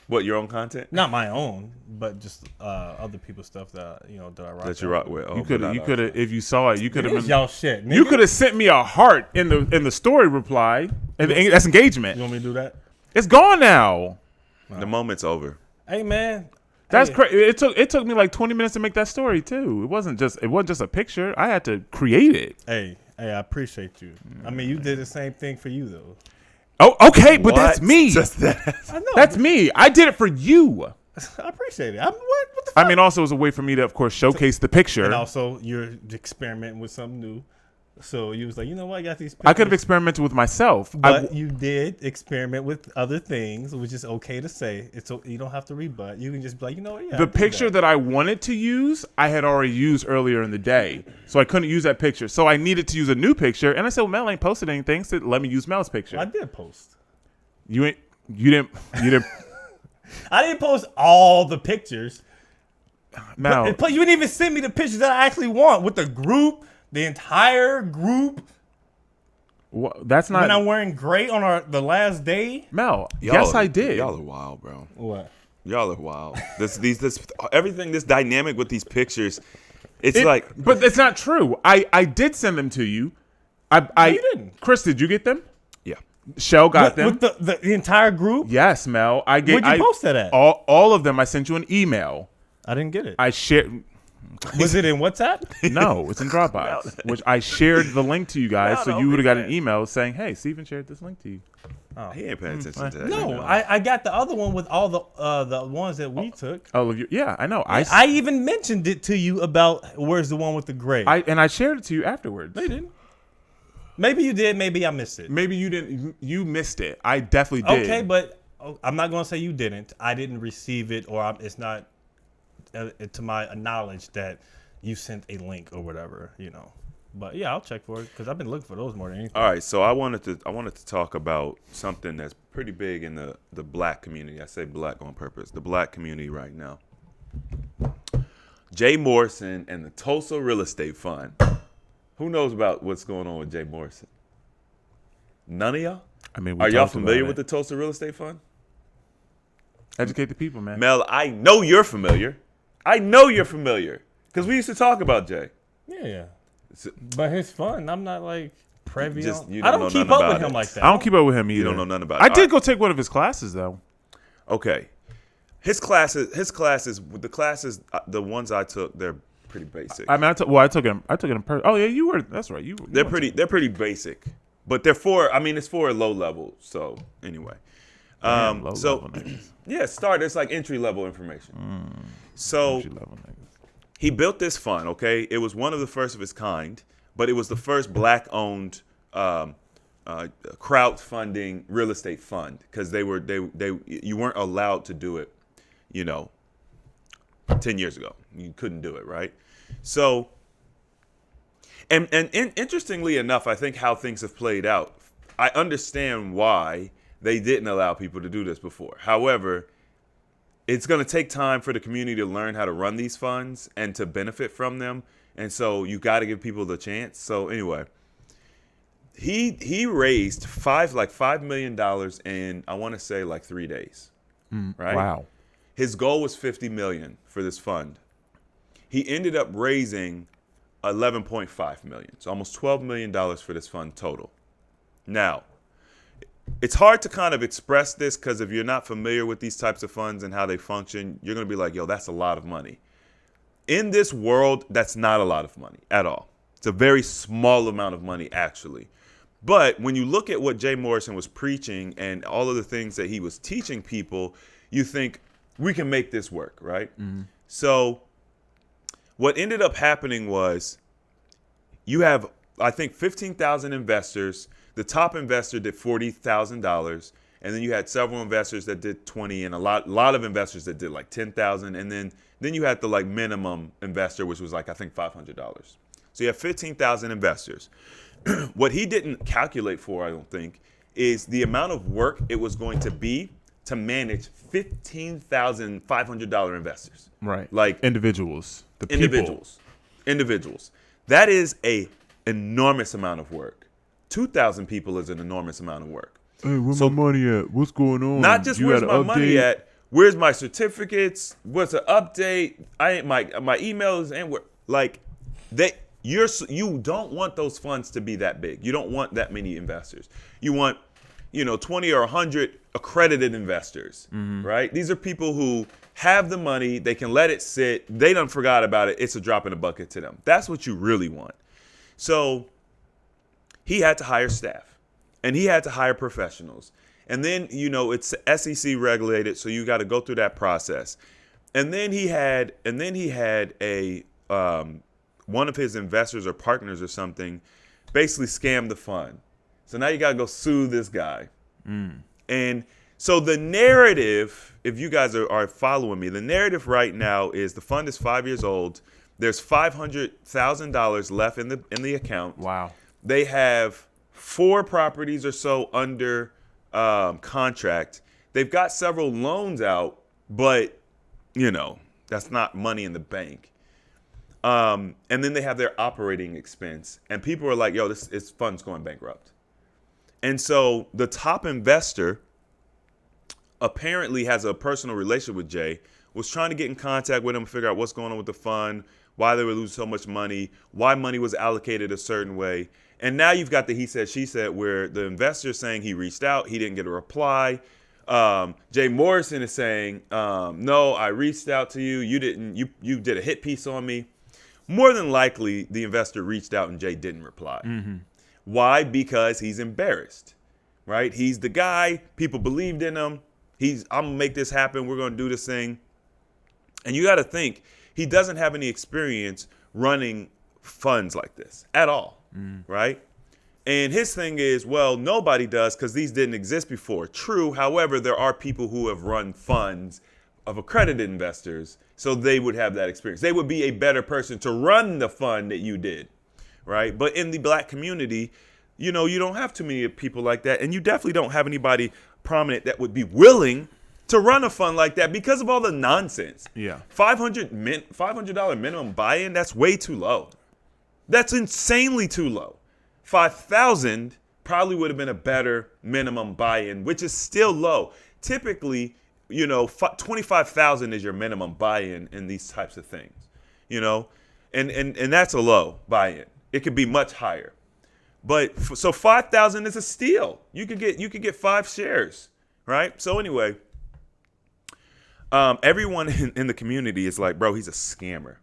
What, your own content? Not my own, but just other people's stuff that that I rock. That you rock with. Oh, you could have if you saw it, you could have y'all shit. Nigga. You could have sent me a heart in the story reply, and that's engagement. You want me to do that? It's gone now. The moment's over. Hey man, that's crazy. It took me like 20 minutes to make that story too. It wasn't just a picture. I had to create it. Hey, I appreciate you. I mean, you did the same thing for you though. Oh, okay, but that's me. Just that. I know. That's me. I did it for you. I appreciate it. What the fuck? I mean, also it was a way for me to, of course, showcase the picture. And also, you're experimenting with something new. So you was like, you know what? I got these pictures. I could have experimented with myself. But you did experiment with other things, which is okay to say. You don't have to rebut. You can just be like, you know what? Yeah, the picture that I wanted to use, I had already used earlier in the day. So I couldn't use that picture. So I needed to use a new picture. And I said, well, Mel ain't posted anything. So let me use Mel's picture. I did post. You didn't. I didn't post all the pictures. Mel. But you didn't even send me the pictures that I actually want with the group. The entire group. That's not. When I'm wearing gray on the last day. Mel, yes, I did. Y'all are wild, bro. What? Y'all are wild. This everything. This dynamic with these pictures. But it's not true. I did send them to you. You didn't. Chris, did you get them? Yeah. Shell got them. With the entire group. Yes, Mel. Where'd you post that at? All of them. I sent you an email. I didn't get it. I shared. Was it in WhatsApp? No, it's in Dropbox, which I shared the link to you guys, so you would have got an email saying, "Hey, Steven shared this link to you." He ain't paying attention to that. No, I got the other one with all the ones that we took. Oh, yeah, I know. I even mentioned it to you about where's the one with the gray. I shared it to you afterwards. They didn't. Maybe you did. Maybe I missed it. Maybe you didn't. You missed it. I definitely did. Okay, but I'm not going to say you didn't. I didn't receive it, or it's not to my knowledge that you sent a link or whatever, But yeah, I'll check for it because I've been looking for those more than anything. All right, so I wanted to talk about something that's pretty big in the black community. I say black on purpose. The black community right now. Jay Morrison and the Tulsa Real Estate Fund. Who knows about what's going on with Jay Morrison? None of y'all? I mean, are y'all familiar with the Tulsa Real Estate Fund? Educate the people, man. Mel, I know you're familiar. Because we used to talk about Jay. Yeah. But his fun, I'm not like privy on. You I don't keep up with him like that. I don't keep up with him either. You don't know nothing about it. I did go take one of his classes though. Okay. His classes, the ones I took, they're pretty basic. I mean, I took him in person. Oh yeah, you were. That's right. They're pretty basic, but it's for a low level. So anyway, it's like entry level information. So he built this fund. Okay, it was one of the first of its kind, but it was the first black-owned crowdfunding real estate fund because you weren't allowed to do it, 10 years ago. You couldn't do it, right? So, and interestingly enough, I think how things have played out, I understand why they didn't allow people to do this before. However, it's going to take time for the community to learn how to run these funds and to benefit from them. And so you got to give people the chance. So anyway, he raised $5 million in, I want to say, like 3 days. Right? Wow. His goal was $50 million for this fund. He ended up raising $11.5 million, so almost $12 million for this fund total. Now, it's hard to kind of express this because if you're not familiar with these types of funds and how they function, you're going to be like, yo, that's a lot of money. In this world, that's not a lot of money at all. It's a very small amount of money, actually. But when you look at what Jay Morrison was preaching and all of the things that he was teaching people, you think, we can make this work, right? Mm-hmm. So what ended up happening was you have, I think, 15,000 investors. The top investor did $40,000, and then you had several investors that did 20, and a lot of investors that did like 10,000, and then you had the like minimum investor, which was like I think $500. So you have 15,000 investors. What he didn't calculate for, I don't think, is the amount of work it was going to be to manage $15,500 investors. Right. Like individuals. The individuals. People. Individuals. That is a enormous amount of work. 2,000 people is an enormous amount of work. Hey, where's my money at? What's going on? Not just where's my money at, where's my certificates? What's the update? My emails and you don't want those funds to be that big. You don't want that many investors. You want 20 or 100 accredited investors, right? These are people who have the money. They can let it sit. They done forgot about it. It's a drop in the bucket to them. That's what you really want. So he had to hire staff and he had to hire professionals. And then, it's SEC regulated. So you got to go through that process. And then he had a one of his investors or partners or something basically scammed the fund. So now you got to go sue this guy. And so the narrative, if you guys are following me, the narrative right now is the fund is 5 years old. There's $500,000 left in the account. Wow. They have 4 properties or so under contract. They've got several loans out, but, that's not money in the bank. And then they have their operating expense. And people are like, yo, this fund's going bankrupt. And so the top investor apparently has a personal relationship with Jay, was trying to get in contact with him, figure out what's going on with the fund, why they were losing so much money, why money was allocated a certain way. And now you've got the he said, she said, where the investor is saying he reached out, he didn't get a reply. Jay Morrison is saying, no, I reached out to you. You didn't, you did a hit piece on me. More than likely, the investor reached out and Jay didn't reply. Mm-hmm. Why? Because he's embarrassed. right? He's the guy. People believed in him. I'm going to make this happen. We're going to do this thing. And you got to think, he doesn't have any experience running funds like this at all, right? And his thing is, well, nobody does because these didn't exist before. True. However, there are people who have run funds of accredited investors, so they would have that experience. They would be a better person to run the fund that you did, right? But in the black community, you don't have too many people like that, and you definitely don't have anybody prominent that would be willing to run a fund like that because of all the nonsense. Yeah. $500 minimum buy-in, that's way too low. That's insanely too low. $5,000 probably would have been a better minimum buy-in, which is still low. Typically, $25,000 is your minimum buy-in in these types of things, and that's a low buy-in. It could be much higher, but so $5,000 is a steal. You could get 5 shares, right? So anyway, everyone in the community is like, bro, he's a scammer.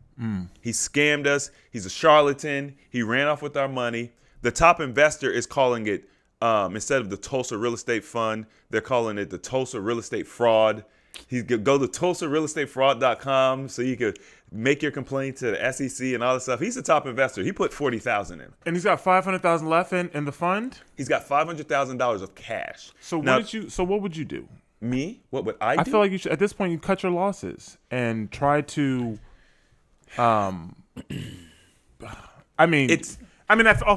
He scammed us. He's a charlatan. He ran off with our money. The top investor is calling it, instead of the Tulsa Real Estate Fund, they're calling it the Tulsa Real Estate Fraud. He could go to TulsaRealEstateFraud.com so you could make your complaint to the SEC and all this stuff. He's the top investor. He put $40,000 in. And he's got $500,000 left in the fund. He's got $500,000 of cash. So what would you do? Me? What would I do? I feel like you should, at this point, you cut your losses and try to. That's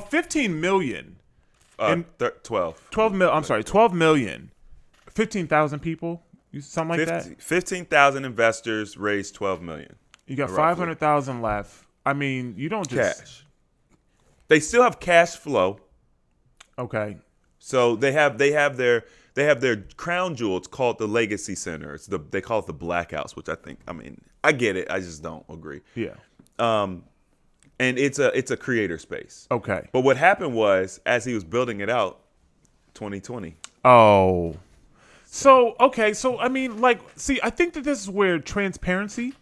15 million. 12 million. 15,000 people. Something like that. 15,000 investors raised 12 million. You got 500,000 left. I mean, you don't just cash. They still have cash flow. Okay. So they have their crown jewel. It's called the Legacy Center. They call it the Black House, which I get it. I just don't agree. Yeah. And it's a creator space. Okay. But what happened was, as he was building it out, 2020. Oh. So, okay. So, I think that this is where transparency,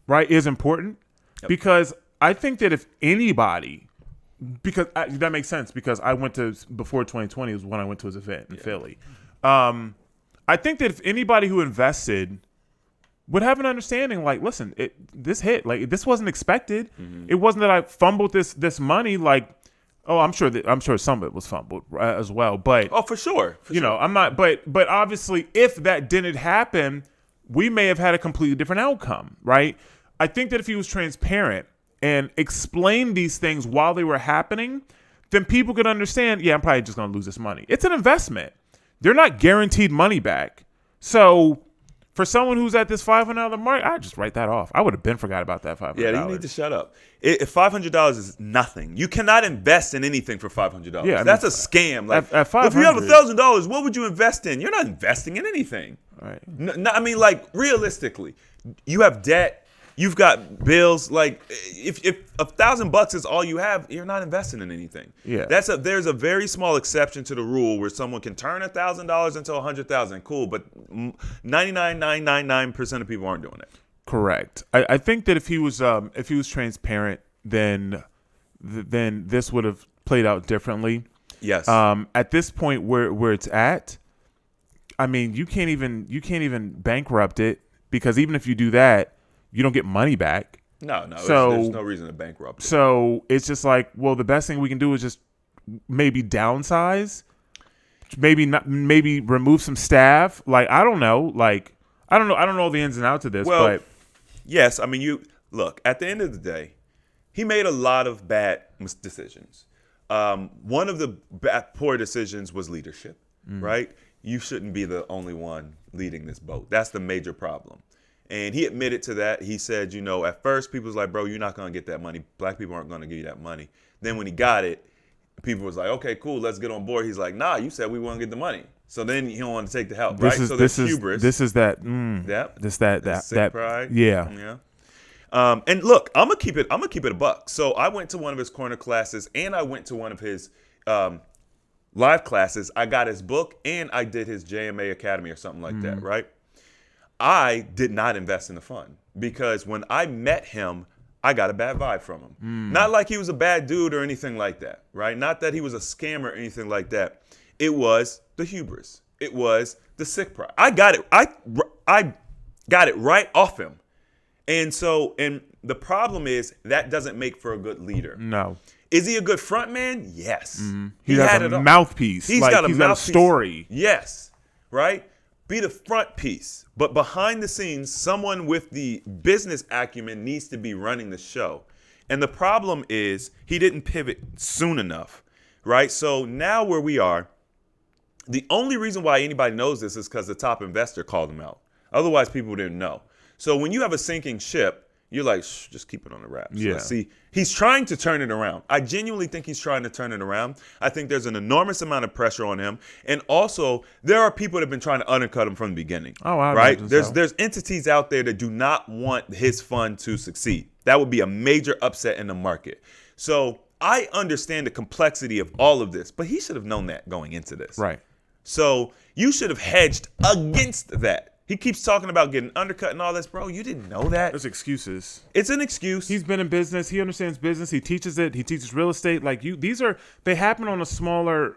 right, is important. Yep. Because I think that if anybody, that makes sense because before 2020 was when I went to his event in Philly. I think that if anybody who invested would have an understanding, like, listen, this hit, like, this wasn't expected. Mm-hmm. It wasn't that I fumbled this money, like, I'm sure some of it was fumbled as well, but for sure, I'm not, but obviously, if that didn't happen, we may have had a completely different outcome, right? I think that if he was transparent and explained these things while they were happening, then people could understand. Yeah, I'm probably just going to lose this money. It's an investment. They're not guaranteed money back, so. For someone who's at this $500 mark, I just write that off. I would have been forgot about that $500. Yeah, you need to shut up. If $500 is nothing, you cannot invest in anything for $500. Yeah, that's a scam. Like, at $500, if you have $1,000, what would you invest in? You're not investing in anything. Right. Realistically, you have debt. You've got bills. Like, if $1,000 is all you have, you're not investing in anything. Yeah. There's a very small exception to the rule where someone can turn $1,000 into $100,000. Cool, but 99.999% of people aren't doing it. Correct. I think that if he was transparent, then this would have played out differently. Yes. At this point where it's at, I mean, you can't even bankrupt it because even if you do that, you don't get money back. No. So, there's no reason to bankrupt it. So it's just like, well, the best thing we can do is just maybe downsize, maybe remove some staff. Like, I don't know. Like, I don't know the ins and outs of this. Well, but yes. I mean, you look at the end of the day, he made a lot of bad decisions. One of the poor decisions was leadership. Right? You shouldn't be the only one leading this boat. That's the major problem. And he admitted to that. He said, at first people was like, bro, you're not going to get that money. Black people aren't going to give you that money. Then when he got it, people was like, okay, cool, let's get on board. He's like, nah, you said we want to get the money. So then he don't want to take the help, right? So there's hubris. This is that. That pride. Yeah. And look, I'm gonna keep it a buck. So I went to one of his corner classes and I went to one of his live classes. I got his book and I did his JMA Academy or something like that, right? I did not invest in the fund because when I met him, I got a bad vibe from him. Not like he was a bad dude or anything like that, right? Not that he was a scammer or anything like that. It was the hubris. It was the sick pride. I got it. I got it right off him. And the problem is that doesn't make for a good leader. No. Is he a good front man? Yes. Mm-hmm. He has a mouthpiece. He's got a story. Yes. Right? Be the front piece. But behind the scenes, someone with the business acumen needs to be running the show. And the problem is he didn't pivot soon enough. Right? So now where we are, the only reason why anybody knows this is because the top investor called him out. Otherwise, people didn't know. So when you have a sinking ship, you're like, shh, just keep it on the wraps. Yeah. See, he's trying to turn it around. I genuinely think he's trying to turn it around. I think there's an enormous amount of pressure on him. And also, there are people that have been trying to undercut him from the beginning. Oh, I right? imagine so. There's entities out there that do not want his fund to succeed. That would be a major upset in the market. So I understand the complexity of all of this, but he should have known that going into this. Right. So you should have hedged against that. He keeps talking about getting undercut and all this. Bro, you didn't know that. There's excuses. It's an excuse. He's been in business. He understands business. He teaches it. He teaches real estate. Like they happen on a smaller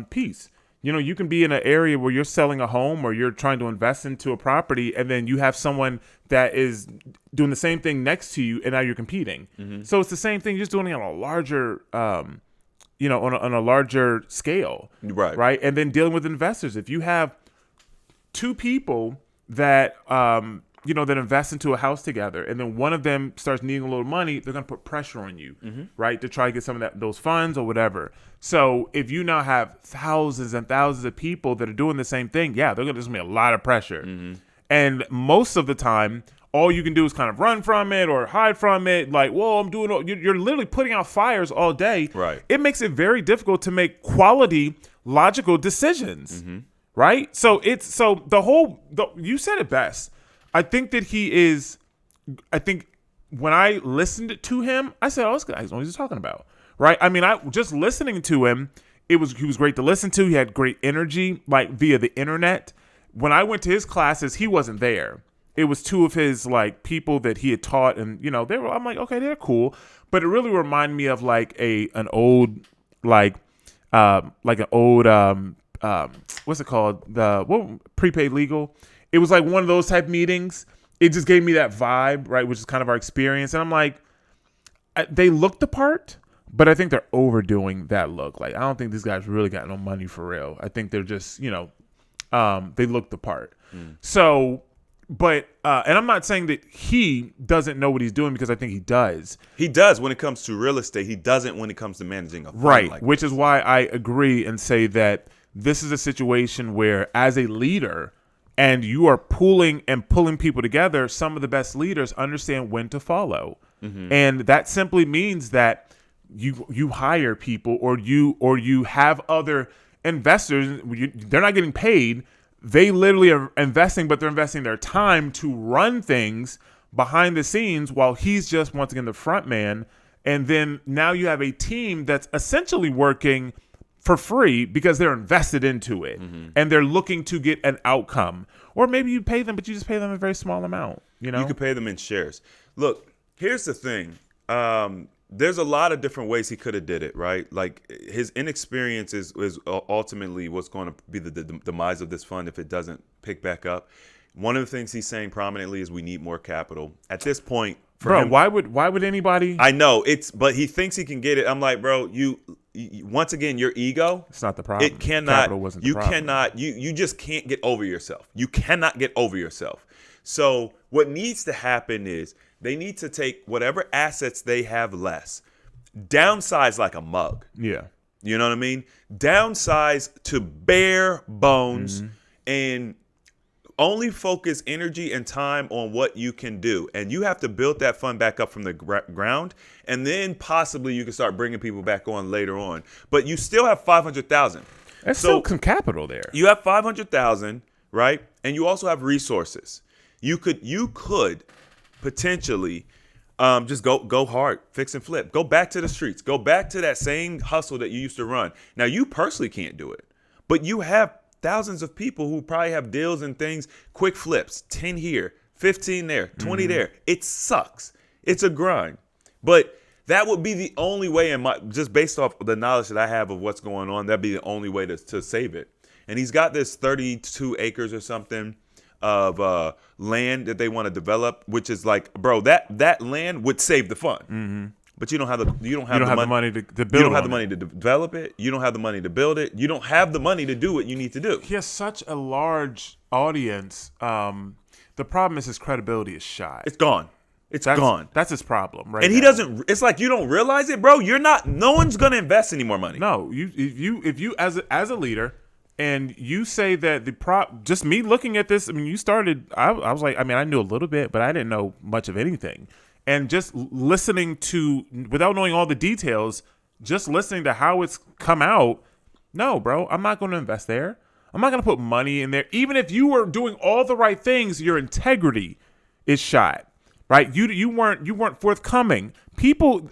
piece. You know, you can be in an area where you're selling a home or you're trying to invest into a property, and then you have someone that is doing the same thing next to you, and now you're competing. Mm-hmm. So it's the same thing, just doing it on a larger, on a larger scale. Right. Right. And then dealing with investors. If you have two people that that invest into a house together, and then one of them starts needing a little money, they're going to put pressure on you, right, to try to get some of those funds or whatever. So if you now have thousands and thousands of people that are doing the same thing, there's going to be a lot of pressure. Mm-hmm. And most of the time, all you can do is kind of run from it or hide from it. Like, whoa, I'm doing you're literally putting out fires all day. Right. It makes it very difficult to make quality, logical decisions. Mm-hmm. Right. So you said it best. I think that when I listened to him, I said, oh, this guy's what he's talking about. Right. I mean, I just listening to him, he was great to listen to. He had great energy, like via the internet. When I went to his classes, he wasn't there. It was two of his like people that he had taught, and I'm like, okay, they're cool. But it really reminded me of like an old what's it called? Prepaid legal. It was like one of those type meetings. It just gave me that vibe, right? Which is kind of our experience. And I'm like, they look the part, but I think they're overdoing that look. Like, I don't think these guys really got no money for real. I think they're just, they look the part. Mm. So, but, and I'm not saying that he doesn't know what he's doing, because I think he does. He does when it comes to real estate. He doesn't when it comes to managing a fund. Right. Like which this. is why I agree and say that this is a situation where, as a leader, and you are pulling people together, some of the best leaders understand when to follow. Mm-hmm. And that simply means that you hire people, or you have other investors. They're not getting paid. They literally are investing, but they're investing their time to run things behind the scenes, while he's just, once again, the front man. And then now you have a team that's essentially working for free because they're invested into it, and they're looking to get an outcome. Or maybe you pay them, but you just pay them a very small amount. You could pay them in shares. Look, here's the thing. There's a lot of different ways he could have did it, right? Like, his inexperience is ultimately what's going to be the demise of this fund if it doesn't pick back up. One of the things he's saying prominently is we need more capital. At this point, for him, why would anybody? I know but he thinks he can get it. I'm like, bro, you once again, your ego. It's not the problem. It cannot. Capital wasn't the problem. Cannot. You just can't get over yourself. You cannot get over yourself. So what needs to happen is they need to take whatever assets they have less, downsize like a mug. Yeah. You know what I mean? Downsize to bare bones, and only focus energy and time on what you can do. And you have to build that fund back up from the ground, and then possibly you can start bringing people back on later on. But you still have $500,000. There's still some capital there. You have $500,000, right? And you also have resources. You could potentially just go hard, fix and flip. Go back to the streets. Go back to that same hustle that you used to run. Now, you personally can't do it, but you have thousands of people who probably have deals and things, quick flips, 10 here, 15 there, 20 there. It sucks. It's a grind. But that would be the only way, just based off the knowledge that I have of what's going on, that'd be the only way to save it. and he's got this 32 acres or something of land that they want to develop, which is like, bro, that land would save the fund. But you don't have the money to build. You don't have the money to develop it. You don't have the money to build it. You don't have the money to do what you need to do. He has such a large audience. The problem is his credibility is shot. It's gone. It's gone. That's his problem, right? And he doesn't. It's like you don't realize it, bro. You're not. No one's gonna invest any more money. No, if you as a leader, and you say that just me looking at this. I mean, you started. I was like, I mean, I knew a little bit, but I didn't know much of anything. And just listening to, without knowing all the details, just listening to how it's come out. No, bro, I'm not going to invest there. I'm not going to put money in there. Even if you were doing all the right things, your integrity is shot, right? You weren't forthcoming.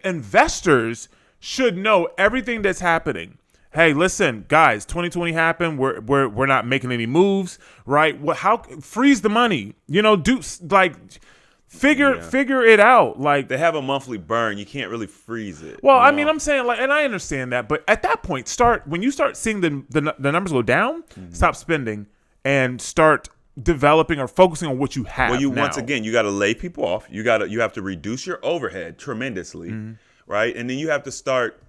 Investors should know everything that's happening. Hey, listen, guys, 2020 happened. We're not making any moves, right? Freeze the money? Figure it out. Like, they have a monthly burn. You can't really freeze it. Well, I mean, I'm saying, like, and I understand that, but at that point, when you start seeing the numbers go down, stop spending and start developing or focusing on what you have. Well, now. Once again, you got to lay people off. You have to reduce your overhead tremendously, right? And then you have to start.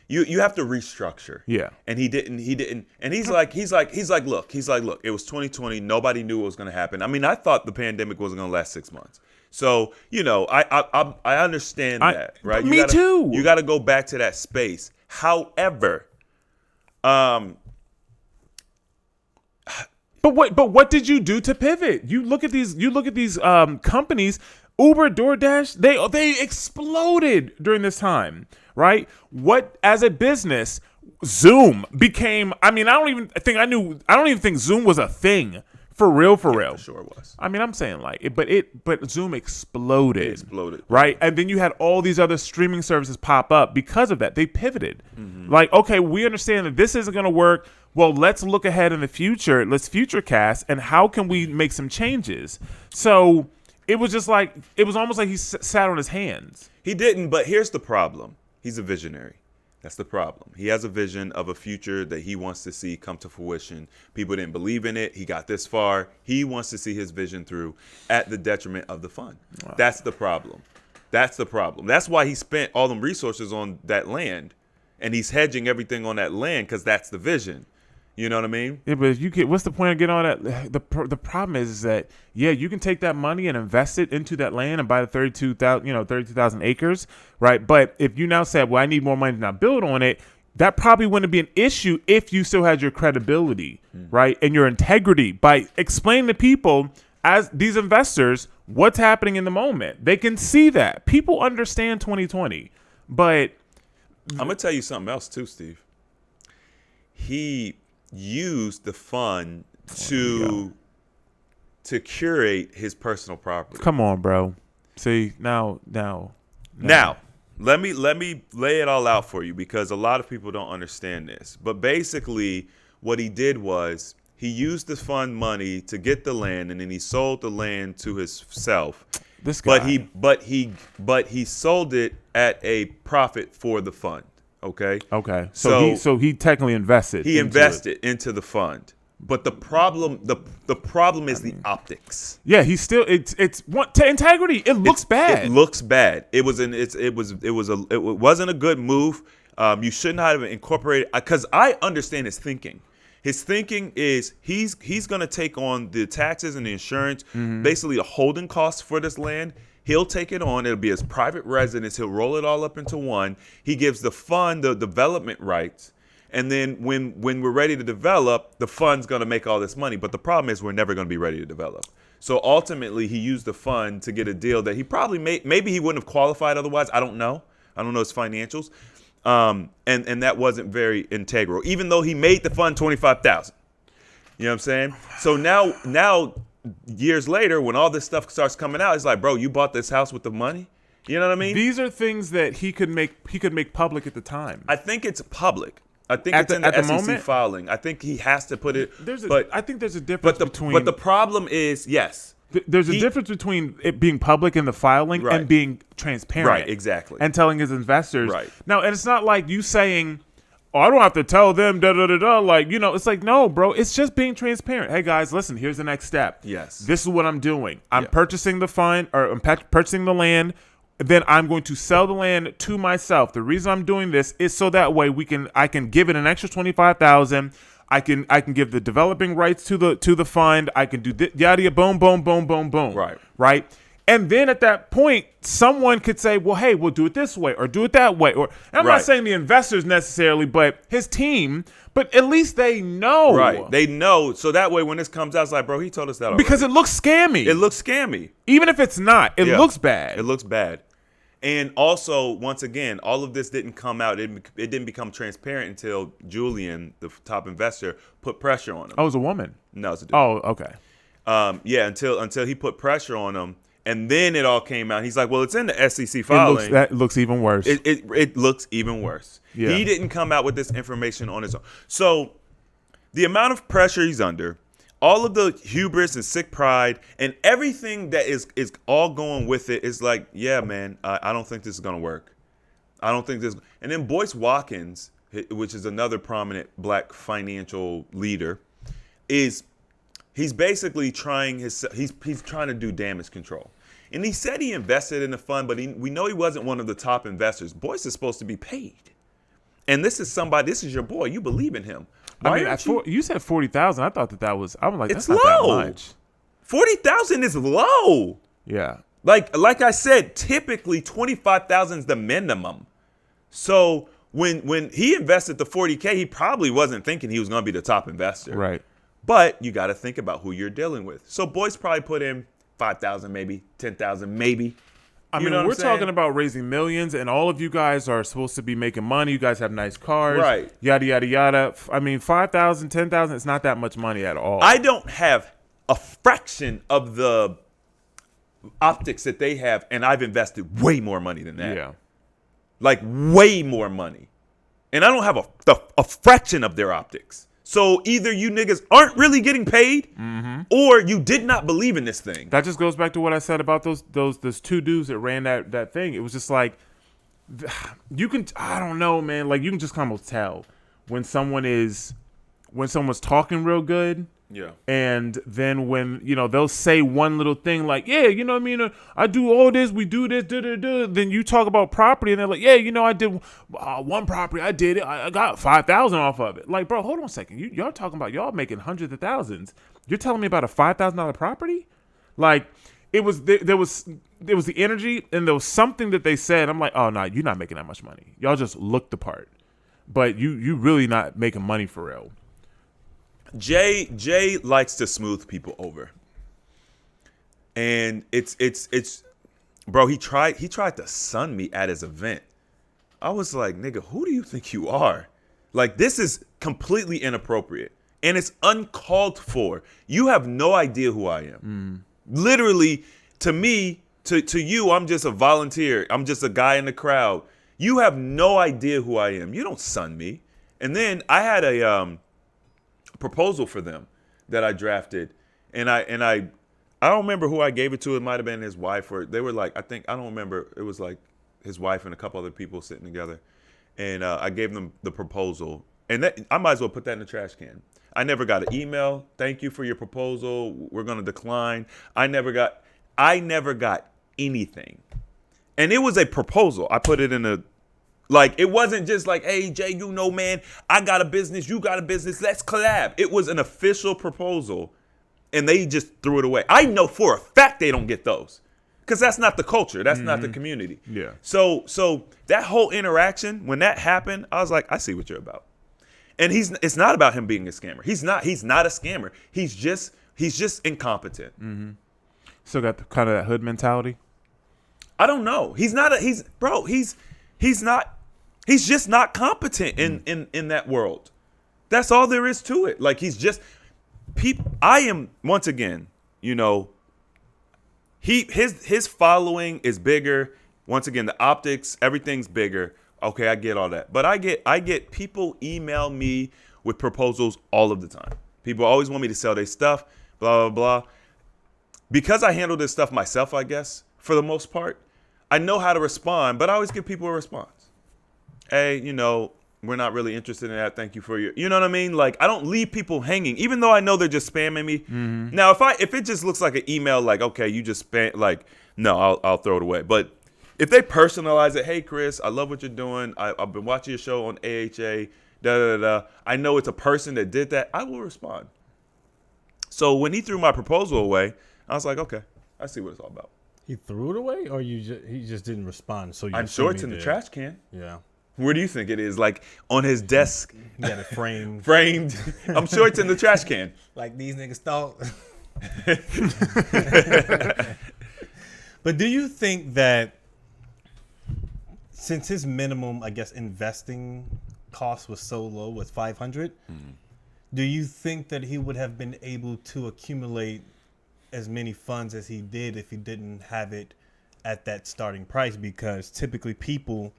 You have to restructure. Yeah. And he didn't. And he's like, look, it was 2020. Nobody knew what was going to happen. I mean, I thought the pandemic wasn't going to last 6 months. So, I understand that, right? Me too. You got to go back to that space. However, But what did you do to pivot? You look at these companies, Uber, DoorDash, they exploded during this time, right? What, as a business, Zoom became, I mean, I don't even think Zoom was a thing. For real. For sure was. I mean, I'm saying like, but Zoom exploded. It exploded. Right? And then you had all these other streaming services pop up because of that. They pivoted. Like, okay, we understand that this isn't going to work. Well, let's look ahead in the future. Let's futurecast. And how can we make some changes? So it was just like, it was almost like he sat on his hands. He didn't, but here's the problem. He's a visionary. That's the problem. He has a vision of a future that he wants to see come to fruition. People didn't believe in it. He got this far. He wants to see his vision through at the detriment of the fund. Wow. That's the problem. That's why he spent all them resources on that land, and he's hedging everything on that land because that's the vision. You know what I mean? Yeah, but what's the point of getting all that? The problem is that, yeah, you can take that money and invest it into that land and buy the 32,000 acres, right? But if you now say, well, I need more money to not build on it, that probably wouldn't be an issue if you still had your credibility, right? And your integrity by explaining to people, as these investors, what's happening in the moment. They can see that. People understand 2020, but I'm going to tell you something else too, Steve. He used the fund to curate his personal property. Come on, bro. See, now. Let me lay it all out for you because a lot of people don't understand this. But basically, what he did was he used the fund money to get the land, and then he sold the land to himself. This guy. But he sold it at a profit for the fund. Okay. So he technically invested. He invested into the fund, but the problem is the optics. Yeah, he's still it's to integrity. It looks bad. It looks bad. It wasn't a good move. You shouldn't have incorporated, because I understand his thinking. His thinking is he's going to take on the taxes and the insurance, basically the holding costs for this land. He'll take it on. It'll be his private residence. He'll roll it all up into one. He gives the fund the development rights. And then when we're ready to develop, the fund's going to make all this money. But the problem is we're never going to be ready to develop. So ultimately, he used the fund to get a deal that he probably maybe he wouldn't have qualified otherwise. I don't know. I don't know his financials. And that wasn't very integral, even though he made the fund $25,000. You know what I'm saying? So now years later, when all this stuff starts coming out, it's like, bro, you bought this house with the money. You know what I mean? These are things that he could make public at the time. I think it's public. I think it's in the SEC filing. I think he has to put it. I think there's a difference between. But the problem is, yes. There's a difference between it being public in the filing and being transparent. Right, exactly. And telling his investors. Right. Now, and it's not like you saying, oh, I don't have to tell them, da da da da. Like, you know, it's like, no, bro, it's just being transparent. Hey, guys, listen, here's the next step. Yes. This is what I'm doing. I'm Yeah. purchasing the fund, or I'm purchasing the land. Then I'm going to sell the land to myself. The reason I'm doing this is so that way I can give it an extra $25,000. I can give the developing rights to the fund. I can do yada boom boom boom boom boom. Right. And then at that point, someone could say, well, hey, we'll do it this way or do it that way. Or and I'm not saying the investors necessarily, but his team. But at least they know. Right. They know. So that way when this comes out, it's like, bro, he told us that already. Because it looks scammy. It looks scammy. Even if it's not, it looks bad. It looks bad. And also, once again, all of this didn't come out. It didn't become transparent until Julian, the top investor, put pressure on him. Oh, it was a woman. No, it's a dude. Oh, okay. Yeah, until he put pressure on him. And then it all came out. He's like, well, it's in the SEC filing. That looks even worse. It looks even worse. Yeah. He didn't come out with this information on his own. So the amount of pressure he's under, all of the hubris and sick pride and everything that is all going with it is like, yeah, man, I don't think this is going to work. I don't think this. And then Boyce Watkins, which is another prominent black financial leader, he's basically trying he's trying to do damage control. And he said he invested in the fund, but we know he wasn't one of the top investors. Boyce is supposed to be paid. And this is your boy. You believe in him. I mean, you said 40,000. I thought that was. I was like, it's that's low. not that much. 40,000 is low. Yeah. Like I said, typically 25,000 is the minimum. So when he invested the 40K, he probably wasn't thinking he was going to be the top investor. Right. But you got to think about who you're dealing with. So Boyce probably put in 5,000, maybe 10,000, maybe. I mean, we're talking about raising millions, and all of you guys are supposed to be making money. You guys have nice cars, right? Yada yada yada. I mean, 5,000, 10,000. It's not that much money at all. I don't have a fraction of the optics that they have, and I've invested way more money than that. Yeah, like way more money, and I don't have a fraction of their optics. So either you niggas aren't really getting paid, or you did not believe in this thing. That just goes back to what I said about those two dudes that ran that thing. It was just like, you can, I don't know, man. Like, you can just kind of tell when someone's talking real good. Yeah. And then when, you know, they'll say one little thing like, yeah, you know what I mean? I do all this, we do this, Then you talk about property and they're like, yeah, you know, I did one property. I did it. I got 5,000 off of it. Like, bro, hold on a second. Y'all talking about y'all making hundreds of thousands. You're telling me about a $5,000 property? Like, there was the energy and there was something that they said. I'm like, oh, no, you're not making that much money. Y'all just look the part. But you really not making money for real. Jay likes to smooth people over, and it's bro. He tried to sun me at his event. I was like, nigga, who do you think you are? Like, this is completely inappropriate, and it's uncalled for. You have no idea who I am. Literally, to me, to you, I'm just a volunteer. I'm just a guy in the crowd. You have no idea who I am. You don't sun me. And then I had a proposal for them that I drafted, and I don't remember who I gave it to. It might have been his wife, or they were like, I don't remember. It was like his wife and a couple other people sitting together, and I gave them the proposal, and I might as well put that in the trash can. I never got an email. Thank you for your proposal. We're gonna decline. I never got anything, and it was a proposal. I put it in a. Like, it wasn't just like, hey, Jay, you know, man, I got a business, you got a business, let's collab. It was an official proposal, and they just threw it away. I know for a fact they don't get those, because that's not the culture. That's not the community. Yeah. So that whole interaction, when that happened, I was like, I see what you're about. And it's not about him being a scammer. He's not a scammer. He's just incompetent. Still got kind of that hood mentality. I don't know. He's just not competent in that world. That's all there is to it. Like, he's just I am, once again, you know, his following is bigger. Once again, the optics, everything's bigger. Okay, I get all that. But I get people email me with proposals all of the time. People always want me to sell their stuff, blah, blah, blah. Because I handle this stuff myself, I guess, for the most part, I know how to respond, but I always give people a response. Hey, you know, we're not really interested in that. Thank you for your, you know what I mean? Like, I don't leave people hanging, even though I know they're just spamming me. Now, if it just looks like an email, like, okay, you just spam, like, no, I'll throw it away. But if they personalize it, hey, Chris, I love what you're doing. I've been watching your show on AHA, da-da-da-da. I know it's a person that did that. I will respond. So when he threw my proposal away, I was like, okay, I see what it's all about. He threw it away, or he just didn't respond? So I'm sure it's in the trash can. Yeah. Where do you think it is? Like on his desk, He got it framed. framed. I'm sure it's in the trash can. Like these niggas thought. But do you think that since his minimum, I guess, investing cost was so low, was 500, do you think that he would have been able to accumulate as many funds as he did if he didn't have it at that starting price? Because typically people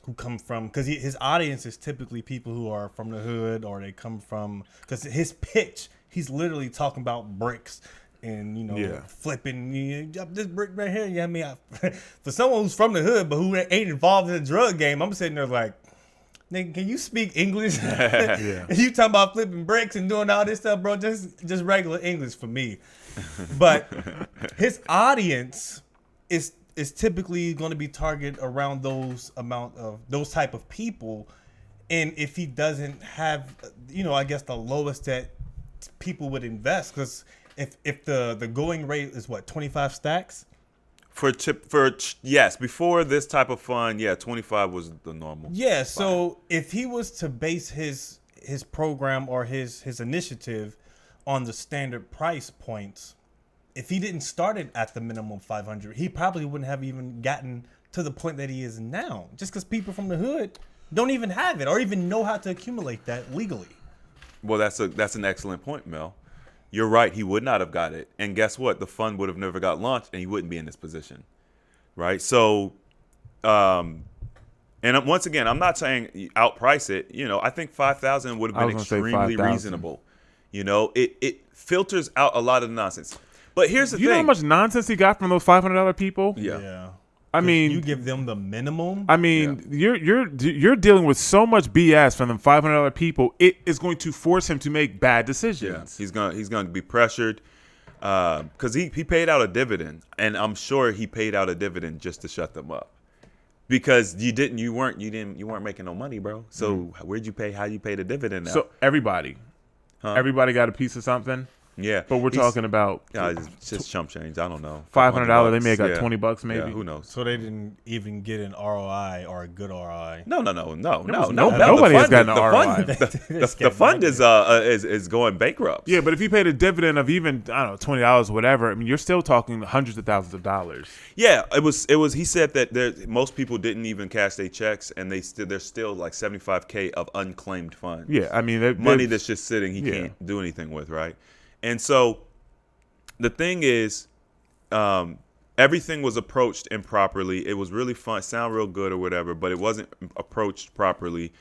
who come from, because his audience is typically people who are from the hood, or they come from, because his pitch, he's literally talking about bricks and, you know, flipping, you drop this brick right here. You know what I mean? For someone who's from the hood but who ain't involved in the drug game, I'm sitting there like, nigga, can you speak English? You talking about flipping bricks and doing all this stuff, bro? Just regular English for me. But his audience is typically going to be targeted around those type of people. And if he doesn't have, you know, I guess the lowest that people would invest, because if the going rate is what, 25 stacks? Yes, before this type of fund, 25 was the normal. Yeah, so if he was to base his program or his initiative on the standard price points, if he didn't start it at the minimum 500, he probably wouldn't have even gotten to the point that he is now. Just because people from the hood don't even have it or even know how to accumulate that legally. Well, that's an excellent point, Mel. You're right. He would not have got it. And guess what? The fund would have never got launched, and he wouldn't be in this position. Right? So, and once again, I'm not saying outprice it. You know, I think 5,000 would have been extremely reasonable. You know, it filters out a lot of the nonsense. But here's the thing. You know how much nonsense he got from those $500 people? Yeah. I mean, you give them the minimum. I mean, you're dealing with so much BS from them $500 people. It is going to force him to make bad decisions. Yeah, he's going to be pressured because he paid out a dividend, and I'm sure he paid out a dividend just to shut them up because you weren't making no money, bro. So where'd you pay? How you pay the dividend now? So everybody got a piece of something. Yeah, but we're talking about it's just chump change. I don't know. $500. They may have got $20 maybe. Yeah, who knows? So they didn't even get an ROI or a good ROI. No. Nobody has gotten an ROI. The fund is going bankrupt. Yeah, but if you paid a dividend of even $20, whatever, I mean, you're still talking hundreds of thousands of dollars. Yeah, it was. He said that most people didn't even cash their checks, and there's still like $75K of unclaimed funds. Yeah, I mean, money that's just sitting. He can't do anything with, right? And so the thing is, everything was approached improperly. It was really fun, sound real good or whatever, but it wasn't approached properly.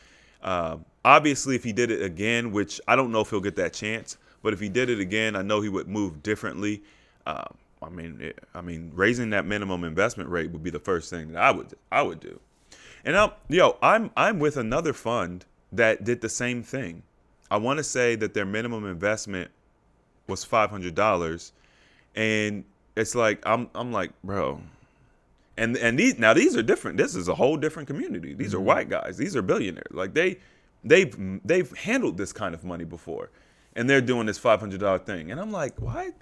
Obviously, if he did it again, which I don't know if he'll get that chance, but if he did it again, I know he would move differently. I mean, raising that minimum investment rate would be the first thing that I would do. And I'm with another fund that did the same thing. I want to say that their minimum investment was $500, and it's like I'm like, bro, and these are different. This is a whole different community. These are white guys. These are billionaires. Like they've handled this kind of money before, and they're doing this $500 thing. And I'm like, what?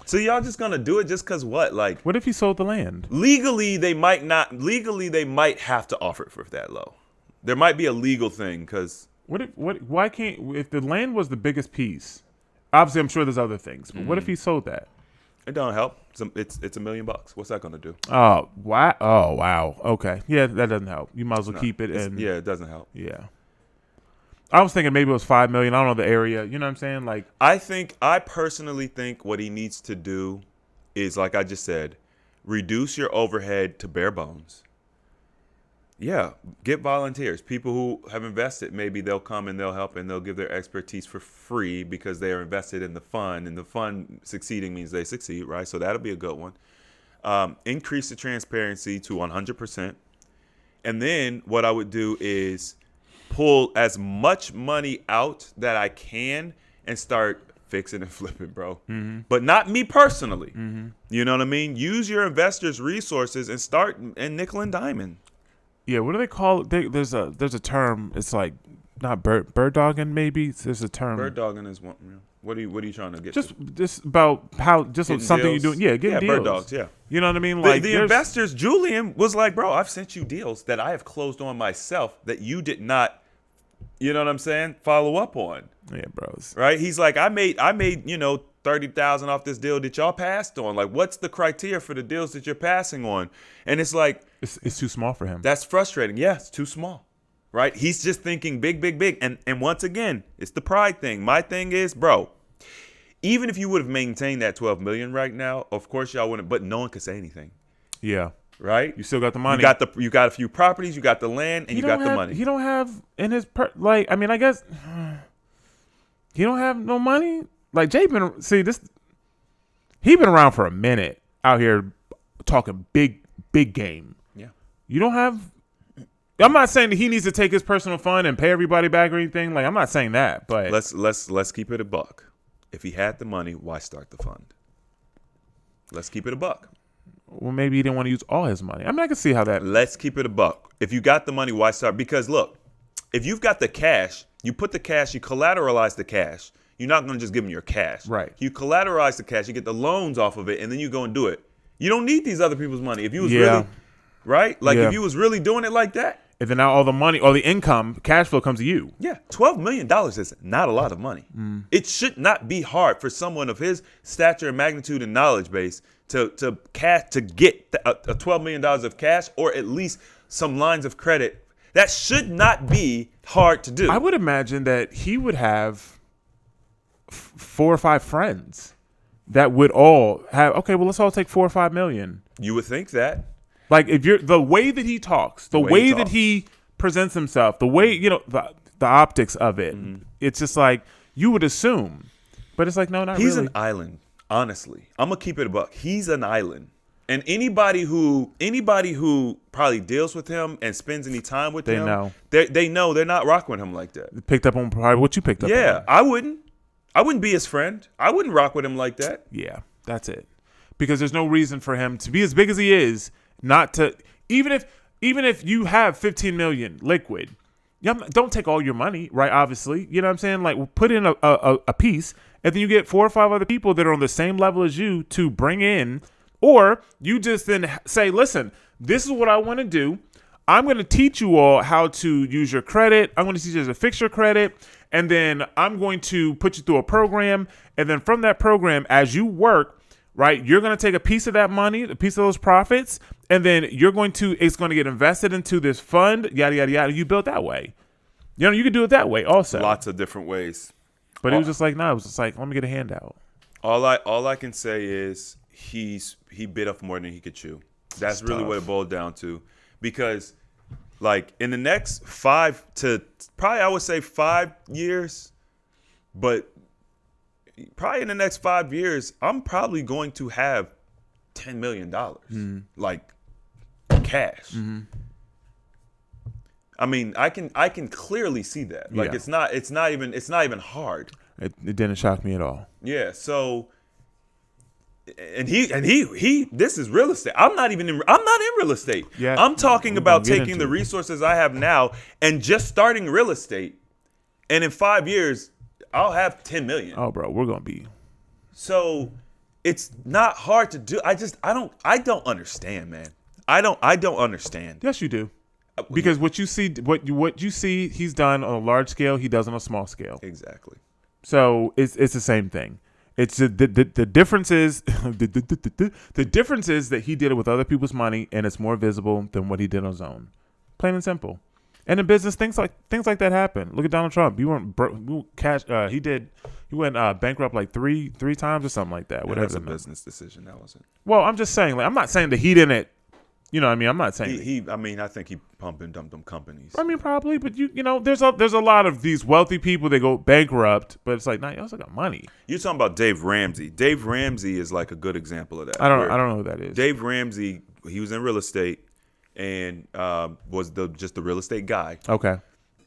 So y'all just gonna do it just cause what? Like, what if he sold the land? Legally, they might not. Legally, they might have to offer it for that low. There might be a legal thing because why can't, if the land was the biggest piece? Obviously, I'm sure there's other things, but what if he sold that? It don't help. It's $1 million. What's that going to do? Oh, wow. Oh, wow. Okay. Yeah, that doesn't help. You might as well keep it. Yeah, it doesn't help. Yeah. I was thinking maybe it was $5 million. I don't know the area. You know what I'm saying? Like, I personally think what he needs to do is, like I just said, reduce your overhead to bare bones. Yeah, get volunteers, people who have invested. Maybe they'll come and they'll help and they'll give their expertise for free because they are invested in the fund, and the fund succeeding means they succeed, right? So that'll be a good one. Increase the transparency to 100%. And then what I would do is pull as much money out that I can and start fixing and flipping, bro. But not me personally. You know what I mean? Use your investors' resources and start in nickel and diamond. Yeah, what do they call it? There's a term. It's like not bird dogging. Maybe there's a term. Bird dogging is one. What are you trying to get? Just about how getting something deals. you're doing. Yeah, getting deals. Bird dogs. Yeah. You know what I mean? Like The investors, Julian was like, bro, I've sent you deals that I have closed on myself that you did not. You know what I'm saying? Follow up on. Yeah, bros. Right? He's like, I made 30,000 off this deal that y'all passed on. Like, what's the criteria for the deals that you're passing on? And it's like, It's too small for him. that's frustrating. Yeah, it's too small. Right? He's just thinking big, big, big. And once again, it's the pride thing. My thing is, bro, even if you would have maintained that 12 million right now, of course y'all wouldn't, but no one could say anything. Yeah. Right? You still got the money. You got a few properties, you got the land, and you got the money. He don't have in his I guess he don't have no money. Like Jay he been around for a minute out here talking big game. Yeah. You don't have. I'm not saying that he needs to take his personal fund and pay everybody back or anything. Like I'm not saying that, but Let's keep it a buck. If he had the money, why start the fund? Let's keep it a buck. well, maybe he didn't want to use all his money. I mean, I can see how that. Let's keep it a buck. If you got the money, why start? Because look, if you've got the cash, you put the cash, you collateralize the cash. You're not going to just give them your cash. Right. You collateralize the cash, you get the loans off of it, and then you go and do it. You don't need these other people's money. If you was really, right? Like if you was really doing it like that. And then now all the money, all the income, cash flow comes to you. Yeah, $12 million is not a lot of money. It should not be hard for someone of his stature and magnitude and knowledge base to get a $12 million of cash or at least some lines of credit. That should not be hard to do. I would imagine that he would have 4 or 5 friends that would all have, okay, well, let's all take 4 or 5 million. You would think that. Like if you're the way that he talks, the way that he presents himself, the way, the optics of it, it's just like you would assume, but it's like, no, not He's really. an island, honestly. I'm going to keep it a buck. He's an island. And anybody who probably deals with him and spends any time with him, they know they're not rocking with him like that. Picked up on probably what you picked up on. Yeah, I wouldn't be his friend. I wouldn't rock with him like that. Yeah, that's it. Because there's no reason for him to be as big as he is, not to even if you have 15 million liquid, don't take all your money, right? Obviously, you know what I'm saying? Like put in a piece, and then you get 4 or 5 other people that are on the same level as you to bring in, or you just then say, listen, this is what I want to do. I'm going to teach you all how to use your credit. I'm going to teach you how to fix your credit. And then I'm going to put you through a program. And then from that program, as you work, right, you're going to take a piece of that money, a piece of those profits, and then it's going to get invested into this fund, yada, yada, yada. You build that way. You can do it that way also. Lots of different ways. But it was just like, no, it was just like, let me get a handout. All I can say is he bit off more than he could chew. That's really what it boiled down to. Because like in the next 5 to probably I would say 5 years, but probably in the next 5 years, I'm probably going to have $10 million, like cash. I mean, I can clearly see that. Like it's not even hard. It didn't shock me at all. Yeah. So, and he this is real estate. I'm not in real estate. Yeah, I'm talking about taking the resources I have now and just starting real estate. And in 5 years, I'll have 10 million. Oh, bro, we're gonna be. So it's not hard to do. I don't understand, man. I don't understand. Yes, you do. Because what you see he's done on a large scale, he does on a small scale. Exactly. So it's the same thing. It's the difference is the difference is that he did it with other people's money, and it's more visible than what he did on his own. Plain and simple. And in business, things like that happen. Look at Donald Trump. He went bankrupt like three times or something like that. Whatever. That's a business decision. That wasn't. Well, I'm just saying. Like, I'm not saying that he didn't. You know what I mean? I'm not saying I think he pumped and dumped them companies. I mean, probably, but there's a lot of these wealthy people that go bankrupt, but it's like, nah, you also got money. You're talking about Dave Ramsey. Dave Ramsey is like a good example of that. I don't know who that is. Dave Ramsey, he was in real estate and was just the real estate guy. Okay.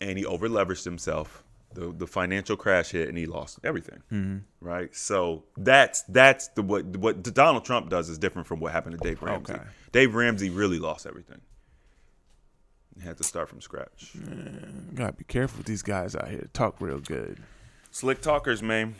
and he over leveraged himself. The financial crash hit, and he lost everything. Right. So that's what Donald Trump does is different from what happened to Dave Ramsey. Okay. Dave Ramsey really lost everything. He had to start from scratch. Gotta be careful with these guys out here. Talk real good. Slick talkers, man.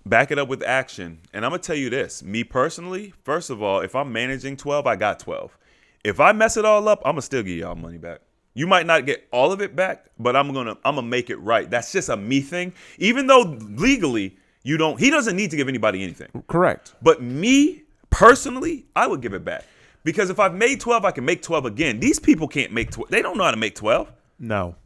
Back it up with action. And I'm going to tell you this. Me personally, first of all, if I'm managing 12, I got 12. If I mess it all up, I'm going to still give y'all money back. You might not get all of it back, but I'm gonna make it right. That's just a me thing. Even though legally he doesn't need to give anybody anything. Correct. But me personally, I would give it back. Because if I've made 12, I can make 12 again. These people can't make 12. They don't know how to make 12. No.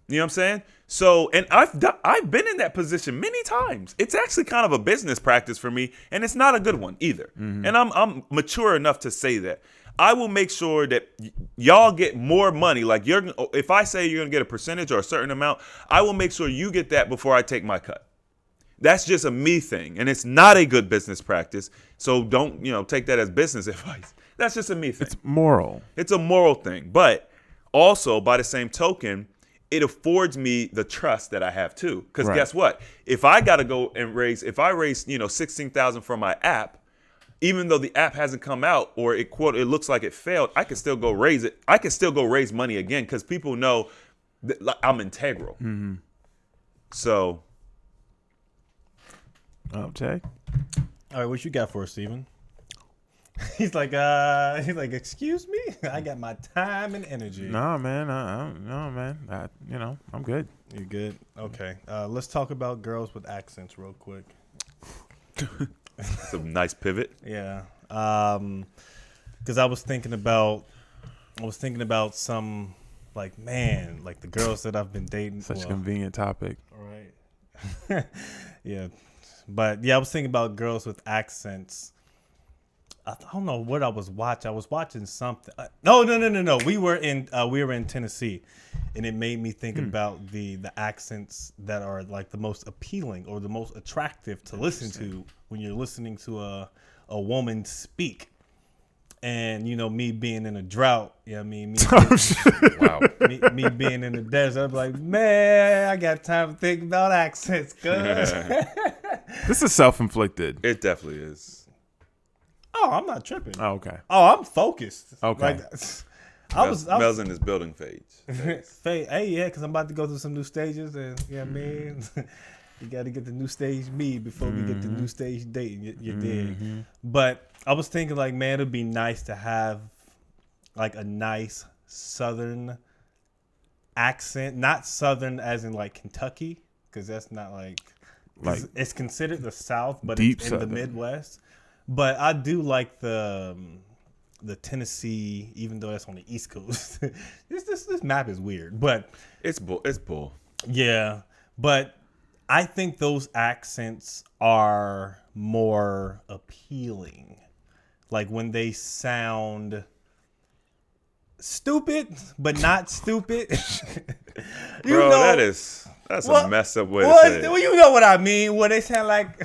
You know what I'm saying? So, and I've been in that position many times. It's actually kind of a business practice for me, and it's not a good one either. And I'm mature enough to say that. I will make sure that y'all get more money. Like if I say you're gonna get a percentage or a certain amount, I will make sure you get that before I take my cut. That's just a me thing, and it's not a good business practice. So don't take that as business advice. That's just a me thing. It's moral. It's a moral thing, but also by the same token, it affords me the trust that I have too. Because guess what? If I gotta go and raise 16,000 for my app. Even though the app hasn't come out or it looks like it failed, I can still go raise it. I can still go raise money again because people know that I'm integral. So, Okay. All right, what you got for us, Steven? He's like, excuse me? I got my time and energy. Nah, man. No, man. I'm good. You good? Okay. Let's talk about girls with accents real quick. it's a nice pivot. Yeah. Because I was thinking about some like the girls that I've been dating. Such a convenient topic. Right. Yeah. But yeah, I was thinking about girls with accents. I don't know what I was watching. I was watching something. No. We were in Tennessee, and it made me think about the accents that are like the most appealing or the most attractive to listen to when you're listening to a woman speak. And me being in a drought, me Wow. me being in the desert, I'm like, man, I got time to think about accents, cuz. This is self-inflicted. It definitely is. Oh, I'm not tripping. Oh, okay. Oh, I'm focused. Okay. Mel's in his building phase. Hey, yeah, because I'm about to go through some new stages, and you know what I mean? You got to get the new stage me before we get the new stage date. You dig? But I was thinking, like, man, it'd be nice to have, like, a nice Southern accent. Not Southern as in, like, Kentucky, because that's not, like it's considered the South, but it's in Southern. the Midwest. But I do like the Tennessee, even though that's on the East Coast. This map is weird, but It's bull. yeah. But I think those accents are more appealing, like when they sound stupid but not stupid. Bro, that's a messed up way to say it. Well, you know what I mean. When they sound like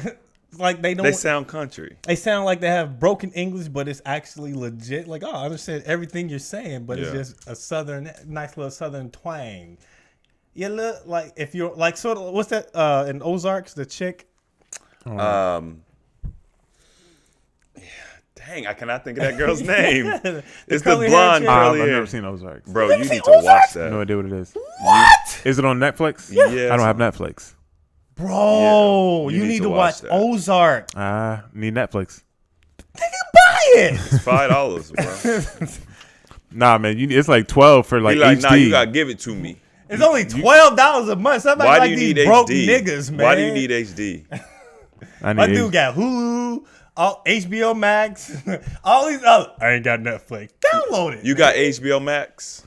they don't. They sound country. They sound like they have broken English, but it's actually legit. Like, I understand everything you're saying, but it's just a nice little Southern twang. You look like if you're like sort of what's that in Ozarks, the chick. Dang, I cannot think of that girl's name. It's the curly blonde hair chick. curly I've hair. never seen Ozarks. Bro, never you seen need to Ozarks? watch that. No idea what it is. What? Is it on Netflix? Yeah. I don't have Netflix. Bro, Yeah, you need to watch that. Ozark. Need Netflix. Buy it. It's $5, bro. Nah, man. It's like 12 for like He like, HD. nah, you gotta give it to me. It's only $12 a month. Somebody Why like do you these need broke HD? niggas, man. Why do you need HD? My dude got Hulu, all HBO Max, all these other. I ain't got Netflix. Download it. You got HBO Max?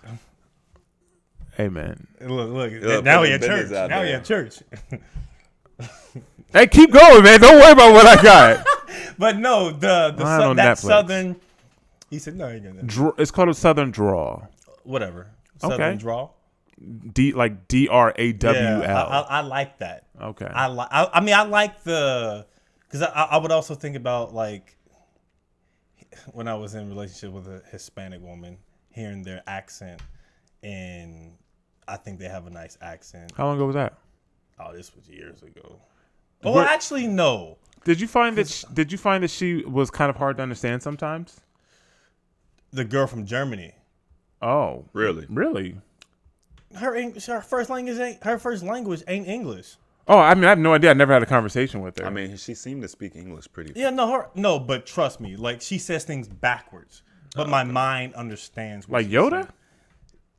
Hey, man. Look. Look, Now put we the at business church. out Now we there. at church. Hey, keep going, man. Don't worry about what I got. But no, I don't know that Netflix. Southern. He said no, I ain't got that. It's called a Southern Drawl. Whatever. Southern Okay. draw. DRAWL. Yeah, I like that. Okay. I like the because I would also think about like when I was in a relationship with a Hispanic woman, hearing their accent, and I think they have a nice accent. How long ago was that? Oh, this was years ago. Oh, What- actually, no. Did you find that she was kind of hard to understand sometimes? The girl from Germany. Oh, Really? Her first language ain't English. Oh, I mean, I have no idea. I never had a conversation with her. I mean, she seemed to speak English pretty. Yeah, no, but trust me, like she says things backwards, but my mind understands. What like she's Yoda? saying.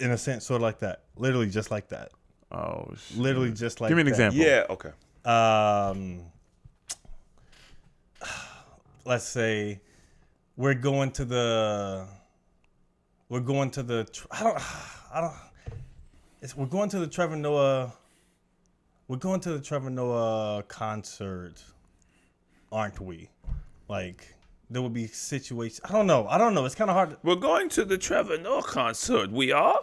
In a sense, sort of like that. Literally, just like that. Oh, shit. Literally, just like. Give me an that. example. Yeah. Okay. Let's say we're going to the. We're going to the Trevor Noah. We're going to the Trevor Noah concert, aren't we? Like there would be situations. I don't know. It's kind of hard. We're going to the Trevor Noah concert. We are.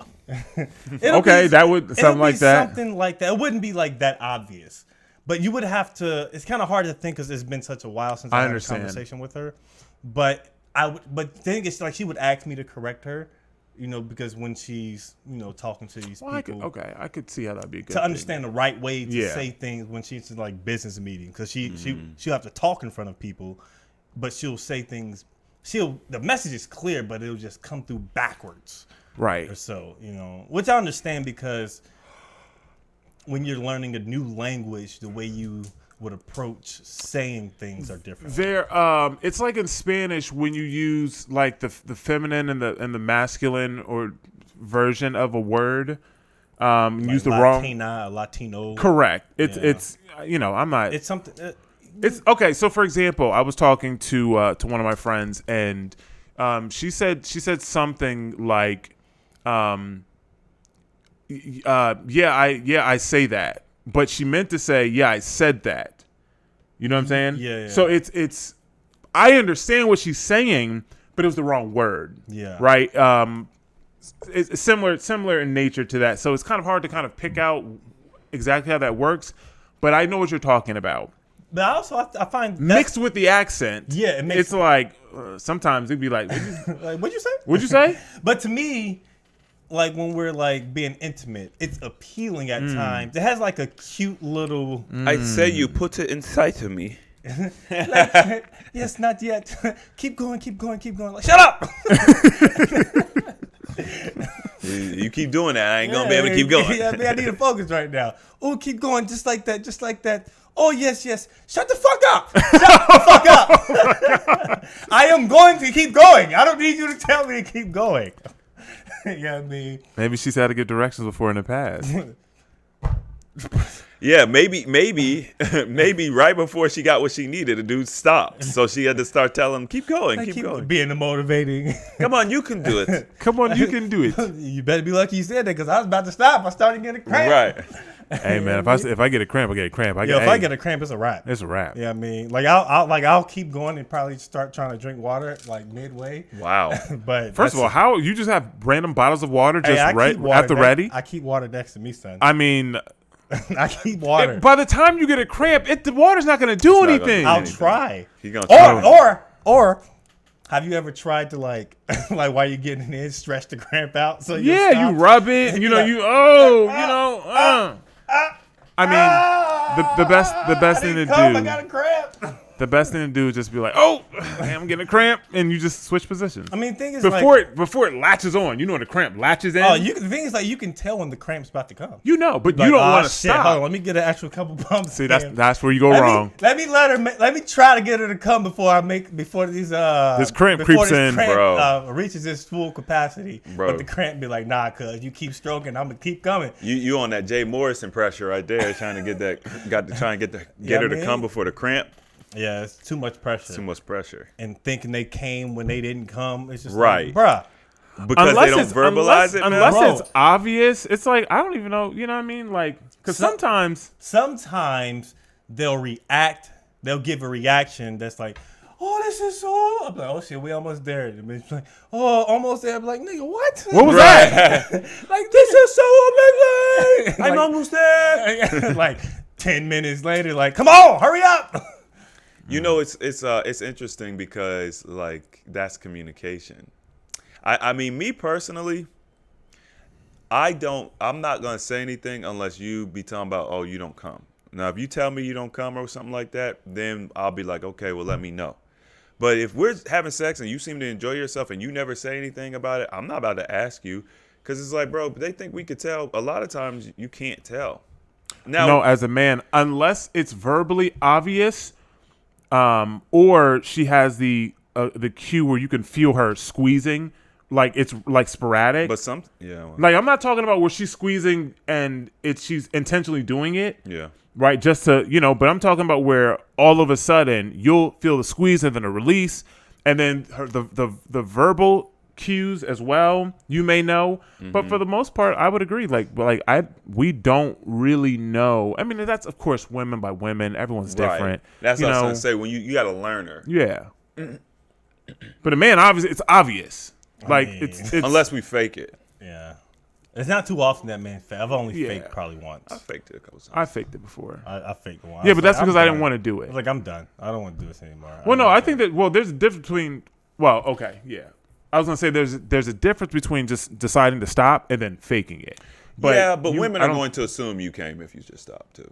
Okay, that would something like that. Something like that. It wouldn't be like that obvious, but you would have to. It's kind of hard to think because it's been such a while since I had understand. a conversation with her. But the thing is, like, she would ask me to correct her, because when she's talking to these people, I could see how that'd be a good to thing. understand the right way to Yeah. say things when she's in like business meetings, because she'll have to talk in front of people, but she'll say things. The message is clear, but it'll just come through backwards. Right. Or so, which I understand because when you're learning a new language, the way you would approach saying things are different. It's like in Spanish when you use like the feminine and the masculine or version of a word, use the Latina, Latino. Correct. It's I'm not. It's something. It's okay. So, for example, I was talking to one of my friends, and she said something like, I say that, but she meant to say, yeah, I said that. You know what I'm saying? Yeah. So it's I understand what she's saying, but it was the wrong word. Yeah. Right. It's similar in nature to that. So it's kind of hard to kind of pick out exactly how that works, but I know what you're talking about. But also, I find Mixed with the accent, Yeah, it makes- it's like sometimes it'd be like, like, what'd you say? "What'd you say?" But to me, like when we're like being intimate, it's appealing at times. It has like a cute little. I'd say you put it inside of me. Like, yes, not yet. Keep going. Like, shut up. You keep doing that, I ain't gonna be able to keep going. Yeah, man, I need to focus right now. Oh, keep going, just like that. Oh, yes. Shut the fuck up. I am going to keep going. I don't need you to tell me to keep going. You know what I mean? Maybe she's had to give directions before in the past. Yeah, maybe right before she got what she needed, the dude stopped. So she had to start telling him, keep going. Being the motivating. Come on, you can do it. Come on, you can do it. You better be lucky you said that because I was about to stop. I started getting a cramp. Right. Hey man, if I get a cramp, I get a cramp. If I get a cramp, it's a wrap. it's a wrap. Yeah, I mean, like I'll keep going and probably start trying to drink water like midway. Wow. But First of all, how you just have random bottles of water just I right keep water at the ready? I keep water next to me, son. I mean, I keep water. by the time you get a cramp, the water's not going to do not gonna anything. do I'll anything. try. He's gonna try. Or have you ever tried to like while you're getting in, stretch the cramp out? So Yeah, you stop? rub it. I mean, the best thing to I got a do. cramp. The best thing to do is just be like, oh, I'm getting a cramp, and you just switch positions. I mean, the thing is before it latches on, you know the cramp latches in. the thing is like you can tell when the kramp's about to come. You know, but Like, you don't "Oh, want to shit, stop. Hold on, let me get an actual couple bumps. See, in." that's where you go wrong. Let me try to get her to come before this cramp creeps in, bro. Reaches its full capacity. Bro. But the cramp be like, nah, cuz you keep stroking, I'm gonna keep coming. You on that Jay Morrison pressure right there, trying to get her to come before the cramp. Yeah, it's too much pressure. Too much pressure. And thinking they came when they didn't come, it's just Right. like, bruh. Because they don't verbalize it, man. Unless Bro. it's obvious, it's like I don't even know. You know what I mean? Like, because sometimes Sometimes they'll react. They'll give a reaction that's like, oh, this is so. I'm like, oh shit, we almost there. And it's like, oh, almost there. I'm like, nigga, what? what was that? Like, this is so amazing. I'm almost there. Like 10 minutes later, like, come on, hurry up. You know, it's interesting because like that's communication. I mean, me personally, I'm not gonna say anything unless you be talking about, oh, you don't come. Now, if you tell me you don't come or something like that, then I'll be like, okay, well, let me know. But if we're having sex and you seem to enjoy yourself and you never say anything about it, I'm not about to ask you, because it's like, bro, they think we could tell. A lot of times you can't tell. Now, No, as a man, unless it's verbally obvious, or she has the cue where you can feel her squeezing, like it's like sporadic. but some, yeah, well, Like, I'm not talking about where she's squeezing and she's intentionally doing it. yeah. Right, just to, but I'm talking about where all of a sudden you'll feel the squeeze and then a release, and then the verbal cues as well, you may know. But for the most part, I would agree. We don't really know. I mean, that's of course women by women. Everyone's different. Right. That's what I was gonna say. When you got to learn her. Yeah. But a man, obviously, it's obvious. Like it's Unless we fake it. Yeah. It's not too often that man fake. I've only Yeah. faked probably once. I faked it a couple times. I faked it before. I faked one. Yeah, but that's because I didn't want to do it. Like, I'm done. I don't want to do this anymore. Well, no, I think that. Well, there's a difference between. Well, okay, yeah. I was gonna say there's a difference between just deciding to stop and then faking it. But women I are don't- going to assume you came if you just stopped too.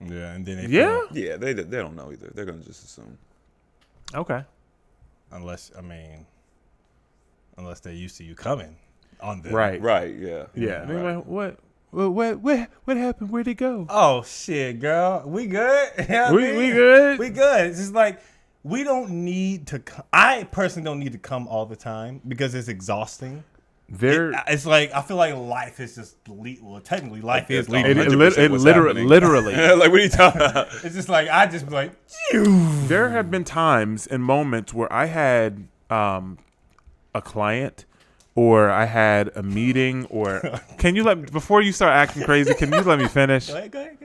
Yeah, and then they Yeah. feel- Yeah, they don't know either. They're gonna just assume. Okay. unless they're used to you coming on them. Right. Right. Yeah. Yeah. They're Right. like, what happened? Where'd it go? Oh shit, girl, we good? You know what I We mean? good? We good. It's just like we don't need to. I personally don't need to come all the time because it's exhausting. It's like I feel like life is just well, technically life is Like, legal. It 100% what's happening. literally. Like, what are you talking about? It's just like I just be like, There have been times and moments where I had a client or I had a meeting or can you before you start acting crazy, can you let me finish? go ahead.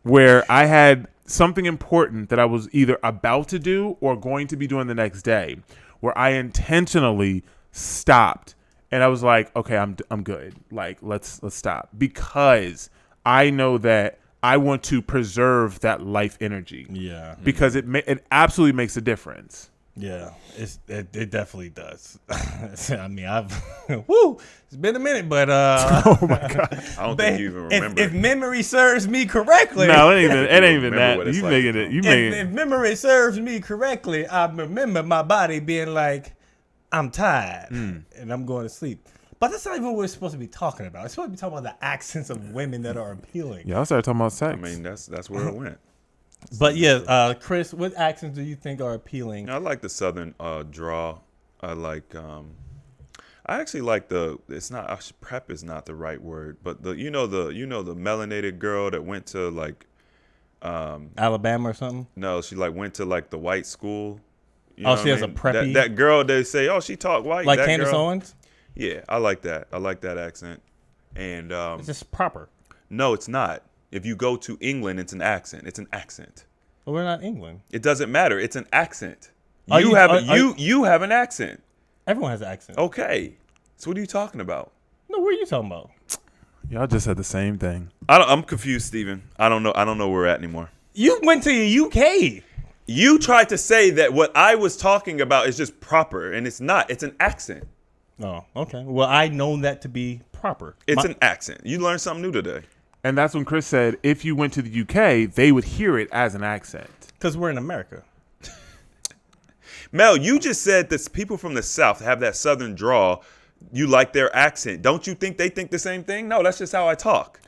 Where I had something important that I was either about to do or going to be doing the next day, where I intentionally stopped and I was like, okay, I'm good. Like, let's stop, because I know that I want to preserve that life energy. Yeah, Because it absolutely makes a difference. yeah, it definitely does. I mean, it's been a minute, but Oh my god! I don't think you even remember. if memory serves me correctly, No, it ain't even Remember that. what it's You like making to it? come. You if making? memory serves me correctly, I remember my body being like, I'm tired and I'm going to sleep. But that's not even what we're supposed to be talking about. It's supposed to be talking about the accents of women that are appealing. Y'all started talking about sex. I mean, that's where it went. But yeah, Chris, what accents do you think are appealing? I like the southern draw. I like. I actually like the. It's not prep is not the right word, but the melanated girl that went to like. Alabama or something? No, she like went to like the white school. You Oh, know she what has I a mean? preppy? That girl, they say, oh, she talk white. Like that Candace girl. Owens? Yeah, I like that. I like that accent. And It's just proper. no, it's not. If you go to England, it's an accent. It's an accent. But we're not in England. It doesn't matter. It's an accent. Are You you- have are- you have an accent. Everyone has an accent. Okay. So what are you talking about? No, what are you talking about? Y'all just said the same thing. I'm confused, Steven. I don't know where we're at anymore. You went to the UK. You tried to say that what I was talking about is just proper, and it's not. It's an accent. Oh, okay. Well, I know that to be proper. It's an accent. You learned something new today. And that's when Chris said, if you went to the UK, they would hear it as an accent. Because we're in America. Mel, you just said that people from the South have that Southern drawl. You like their accent. Don't you think they think the same thing? No, that's just how I talk.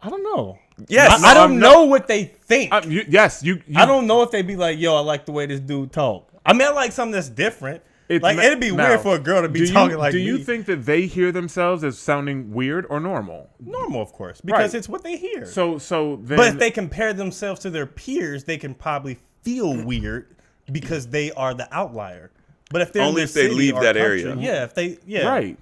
I don't know. Yes. I don't know what they think. Yes, you. I don't know if they be like, yo, I like the way this dude talk. I mean, I like something that's different. It'd be weird for a girl to be talking like me. Do you think that they hear themselves as sounding weird or normal? Normal, of course, because Right. it's what they hear. So then. But if they compare themselves to their peers, they can probably feel weird because they are the outlier. But if they're Only in if their they city leave or that country, area. Right.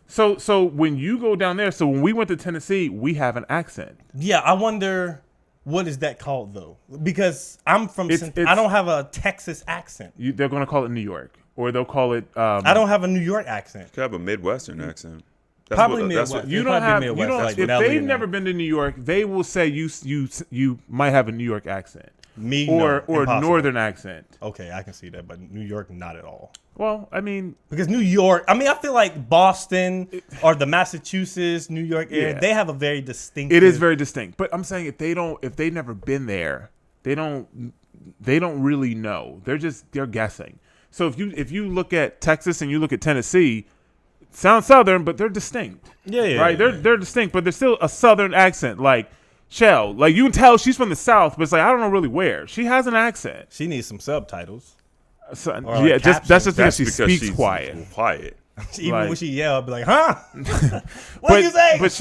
So when you go down there, so when we went to Tennessee, we have an accent. Yeah, I wonder what is that called though? Because I'm from, It's- I don't have a Texas accent. They're going to call it New York, or they'll call it. I don't have a New York accent. You have a Midwestern accent. That's Probably that's Midwest. You It'd don't probably have. be You Midwest, don't. like If Nelly they've and never them. been to New York, they will say you might have a New York accent. Me, or no, impossible. northern accent. Okay, I can see that, but New York, not at all. Well, I mean, Because New York, I mean, I feel like Boston or the Massachusetts, New York area, Yeah. they have a very distinct. it is very distinct. But I'm saying if they've never been there, they don't really know. They're guessing. So if you look at Texas and you look at Tennessee, sound southern, but they're distinct. Yeah, right. yeah. They're distinct, but there's still a southern accent. Like Shell, like you can tell she's from the South, but it's like I don't know really where. She has an accent. She needs some subtitles. So, Or like yeah, that's just That's because she speaks quiet. Quiet. Even Like- when she yell, I'll be like, huh? What do you say? But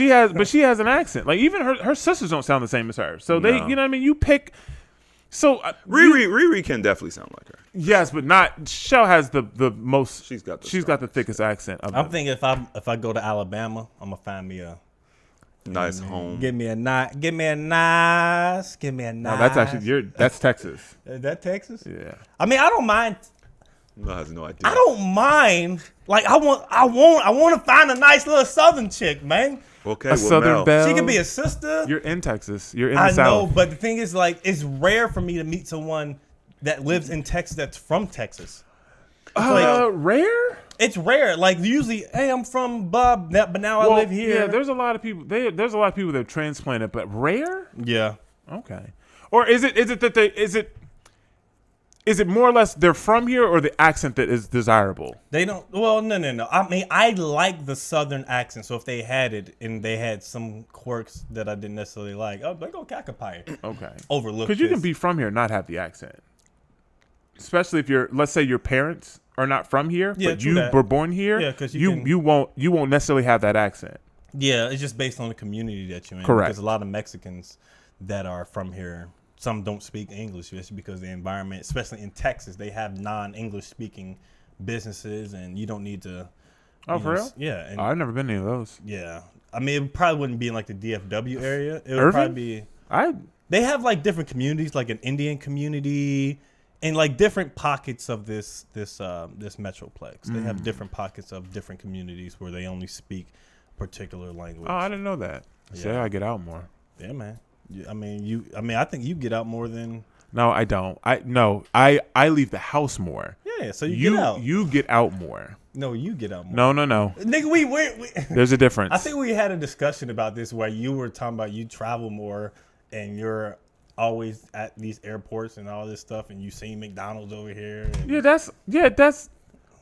she has an accent. Like even her sisters don't sound the same as her. So they, No. you know what I mean? You pick. So Riri can definitely sound like her. yes, but not Shell has the most. She's got the she's got the thickest accent. Of I'm them. thinking if I go to Alabama, I'm gonna find me a Nice home. give me a nice. No, that's actually that's Texas. Is that Texas? Yeah. I mean, I don't mind. No, has no idea. I don't mind. Like I want to find a nice little Southern chick, man. Okay, A well, Southern Mel, belle. She could be a sister. You're in Texas. You're in the I know, South. but the thing is, like, it's rare for me to meet someone that lives in Texas that's from Texas. Rare. It's rare. Like usually, hey, I'm from Bob, but now I live here. Yeah, there's a lot of people. There's a lot of people that transplant it, but rare. Yeah. Okay. Or is it that they is it more or less they're from here, or the accent that is desirable? They don't. Well, no. I mean, I like the Southern accent. So if they had it and they had some quirks that I didn't necessarily like, I'd be like, okay, I could probably Okay. overlook. Because you can this. be from here and not have the accent, especially if let's say your parents are not from here, Yeah, but true you that. were born here. Yeah, 'cause you won't necessarily have that accent. Yeah, it's just based on the community that you're in. Correct. Because a lot of Mexicans that are from here, some don't speak English, just because the environment, especially in Texas, they have non-English speaking businesses, and you don't need to. Oh, you for know, real? Yeah. And I've never been to any of those. yeah. I mean, it probably wouldn't be in like the DFW area. It would Irving? probably be. They have like different communities, like an Indian community, and like different pockets of this metroplex. They have different pockets of different communities where they only speak particular language. Oh, I didn't know that. See, Yeah. I get out more. Yeah, man. I mean, I think you get out more than. No, I don't. I leave the house more. Yeah, so you get out. You get out more. No, you get out more. No. Nigga, we There's a difference. I think we had a discussion about this where you were talking about you travel more and you're always at these airports and all this stuff, and you see McDonald's over here. And,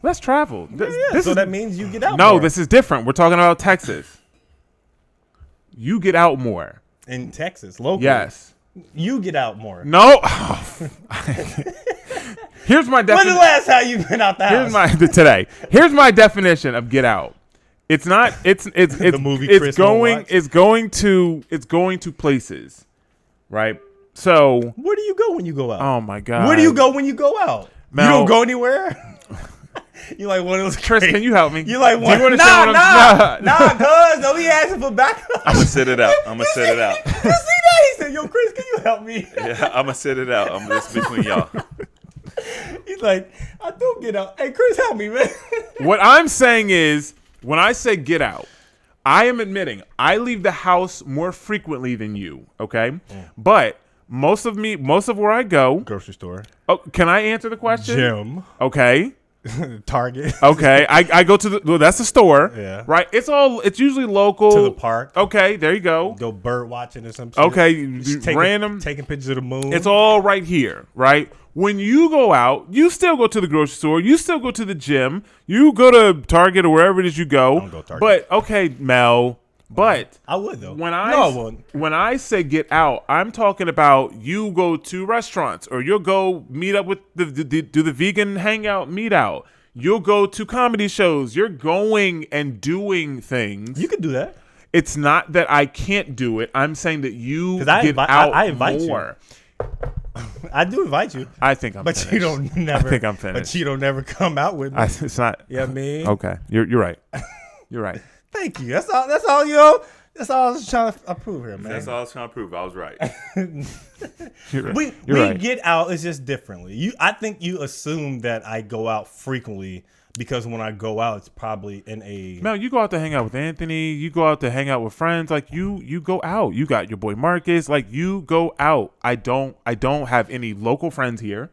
that's travel. This so is, that means you get out no, more. this is different. We're talking about Texas. You get out more. In Texas, locally. Yes. You get out more. No. Here's my When's the definition. last time you've been out the house? Today. Here's my definition of get out. It's not. It's The movie It's Chris won't going. watch. It's going to places, right? So. Where do you go when you go out? Oh my God. Where do you go when you go out? Mel- You don't go anywhere? You like one of those Chris, crazy- can you help me? You like Do one? you understand what I'm- Nah, cuz don't be asking for backup. I'm gonna sit it out. I'm gonna sit it out. You see that? He said, "Yo, Chris, can you help me?" Yeah, I'm gonna sit it out. This between y'all. He's like, "I do get out." Hey, Chris, help me, man. What I'm saying is, when I say get out, I am admitting I leave the house more frequently than you. Okay, but most of where I go. Grocery store, Oh, can I answer the question? gym, Okay. Target, Okay. I go to that's the store. Yeah. Right. It's usually local. to the park. Okay. There you go. Go bird watching or some shit. Okay. Just Random. taking pictures of the moon. It's all right here, right? When you go out, you still go to the grocery store. You still go to the gym. You go to Target or wherever it is you go. I don't go to Target. But okay, Mel. But I would though. when I wouldn't. when I say get out, I'm talking about you go to restaurants or you'll go meet up with do the vegan hangout meet out. You'll go to comedy shows. You're going and doing things. You could do that. It's not that I can't do it. I'm saying that you 'Cause I get invi- out I invite you. more. I do invite you, I think I'm but finished. you don't never. I think I'm finished. But you don't never come out with me. It's not. Yeah, me. Okay, you're right. You're right. Thank you. That's all. That's all. You know. That's all I was trying to approve here, man. That's all I was trying to prove. I was right. You're right. We You're right. get out. It's just differently. I think you assume that I go out frequently because when I go out, it's probably in a. Mel, you go out to hang out with Anthony. You go out to hang out with friends. Like you go out. You got your boy Marcus. Like you go out. I don't have any local friends here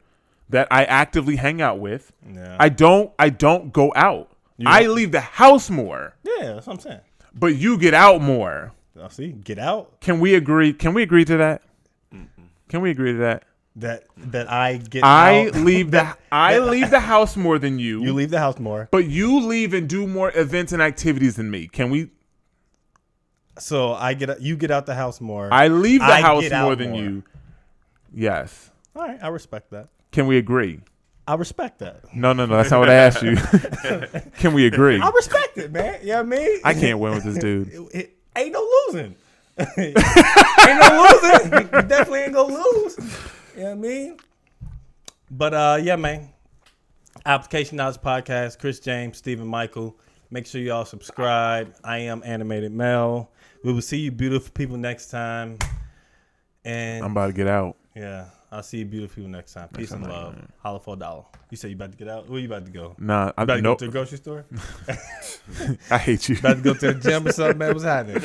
that I actively hang out with. Yeah. I don't go out. I leave the house more. Yeah, that's what I'm saying. But you get out more. I'll see. Get out. Can we agree? Can we agree to that? Can we agree to that? That I get. I out. leave the house more than you. You leave the house more. But you leave and do more events and activities than me. Can we? So you get out the house more. I leave the house get more out than more. you. Yes. All right, I respect that. Can we agree? I respect that. No. That's not what I asked you. Can we agree? I respect it, man. You know what I mean? I can't win with this dude. It ain't no losing. Ain't no losing. You definitely ain't gonna lose. You know what I mean? But yeah, man. Application Knowledge Podcast, Chris James, Stephen Michael. Make sure y'all subscribe. I am Animated Mel. We will see you beautiful people next time. And I'm about to get out. yeah, I'll see you beautiful people next time. Peace and love. Holla for $1. You say you about to get out? Where you about to go? Nah, You about to go nope. to the grocery store? I hate you. About to go to the gym or something, man? What's happening?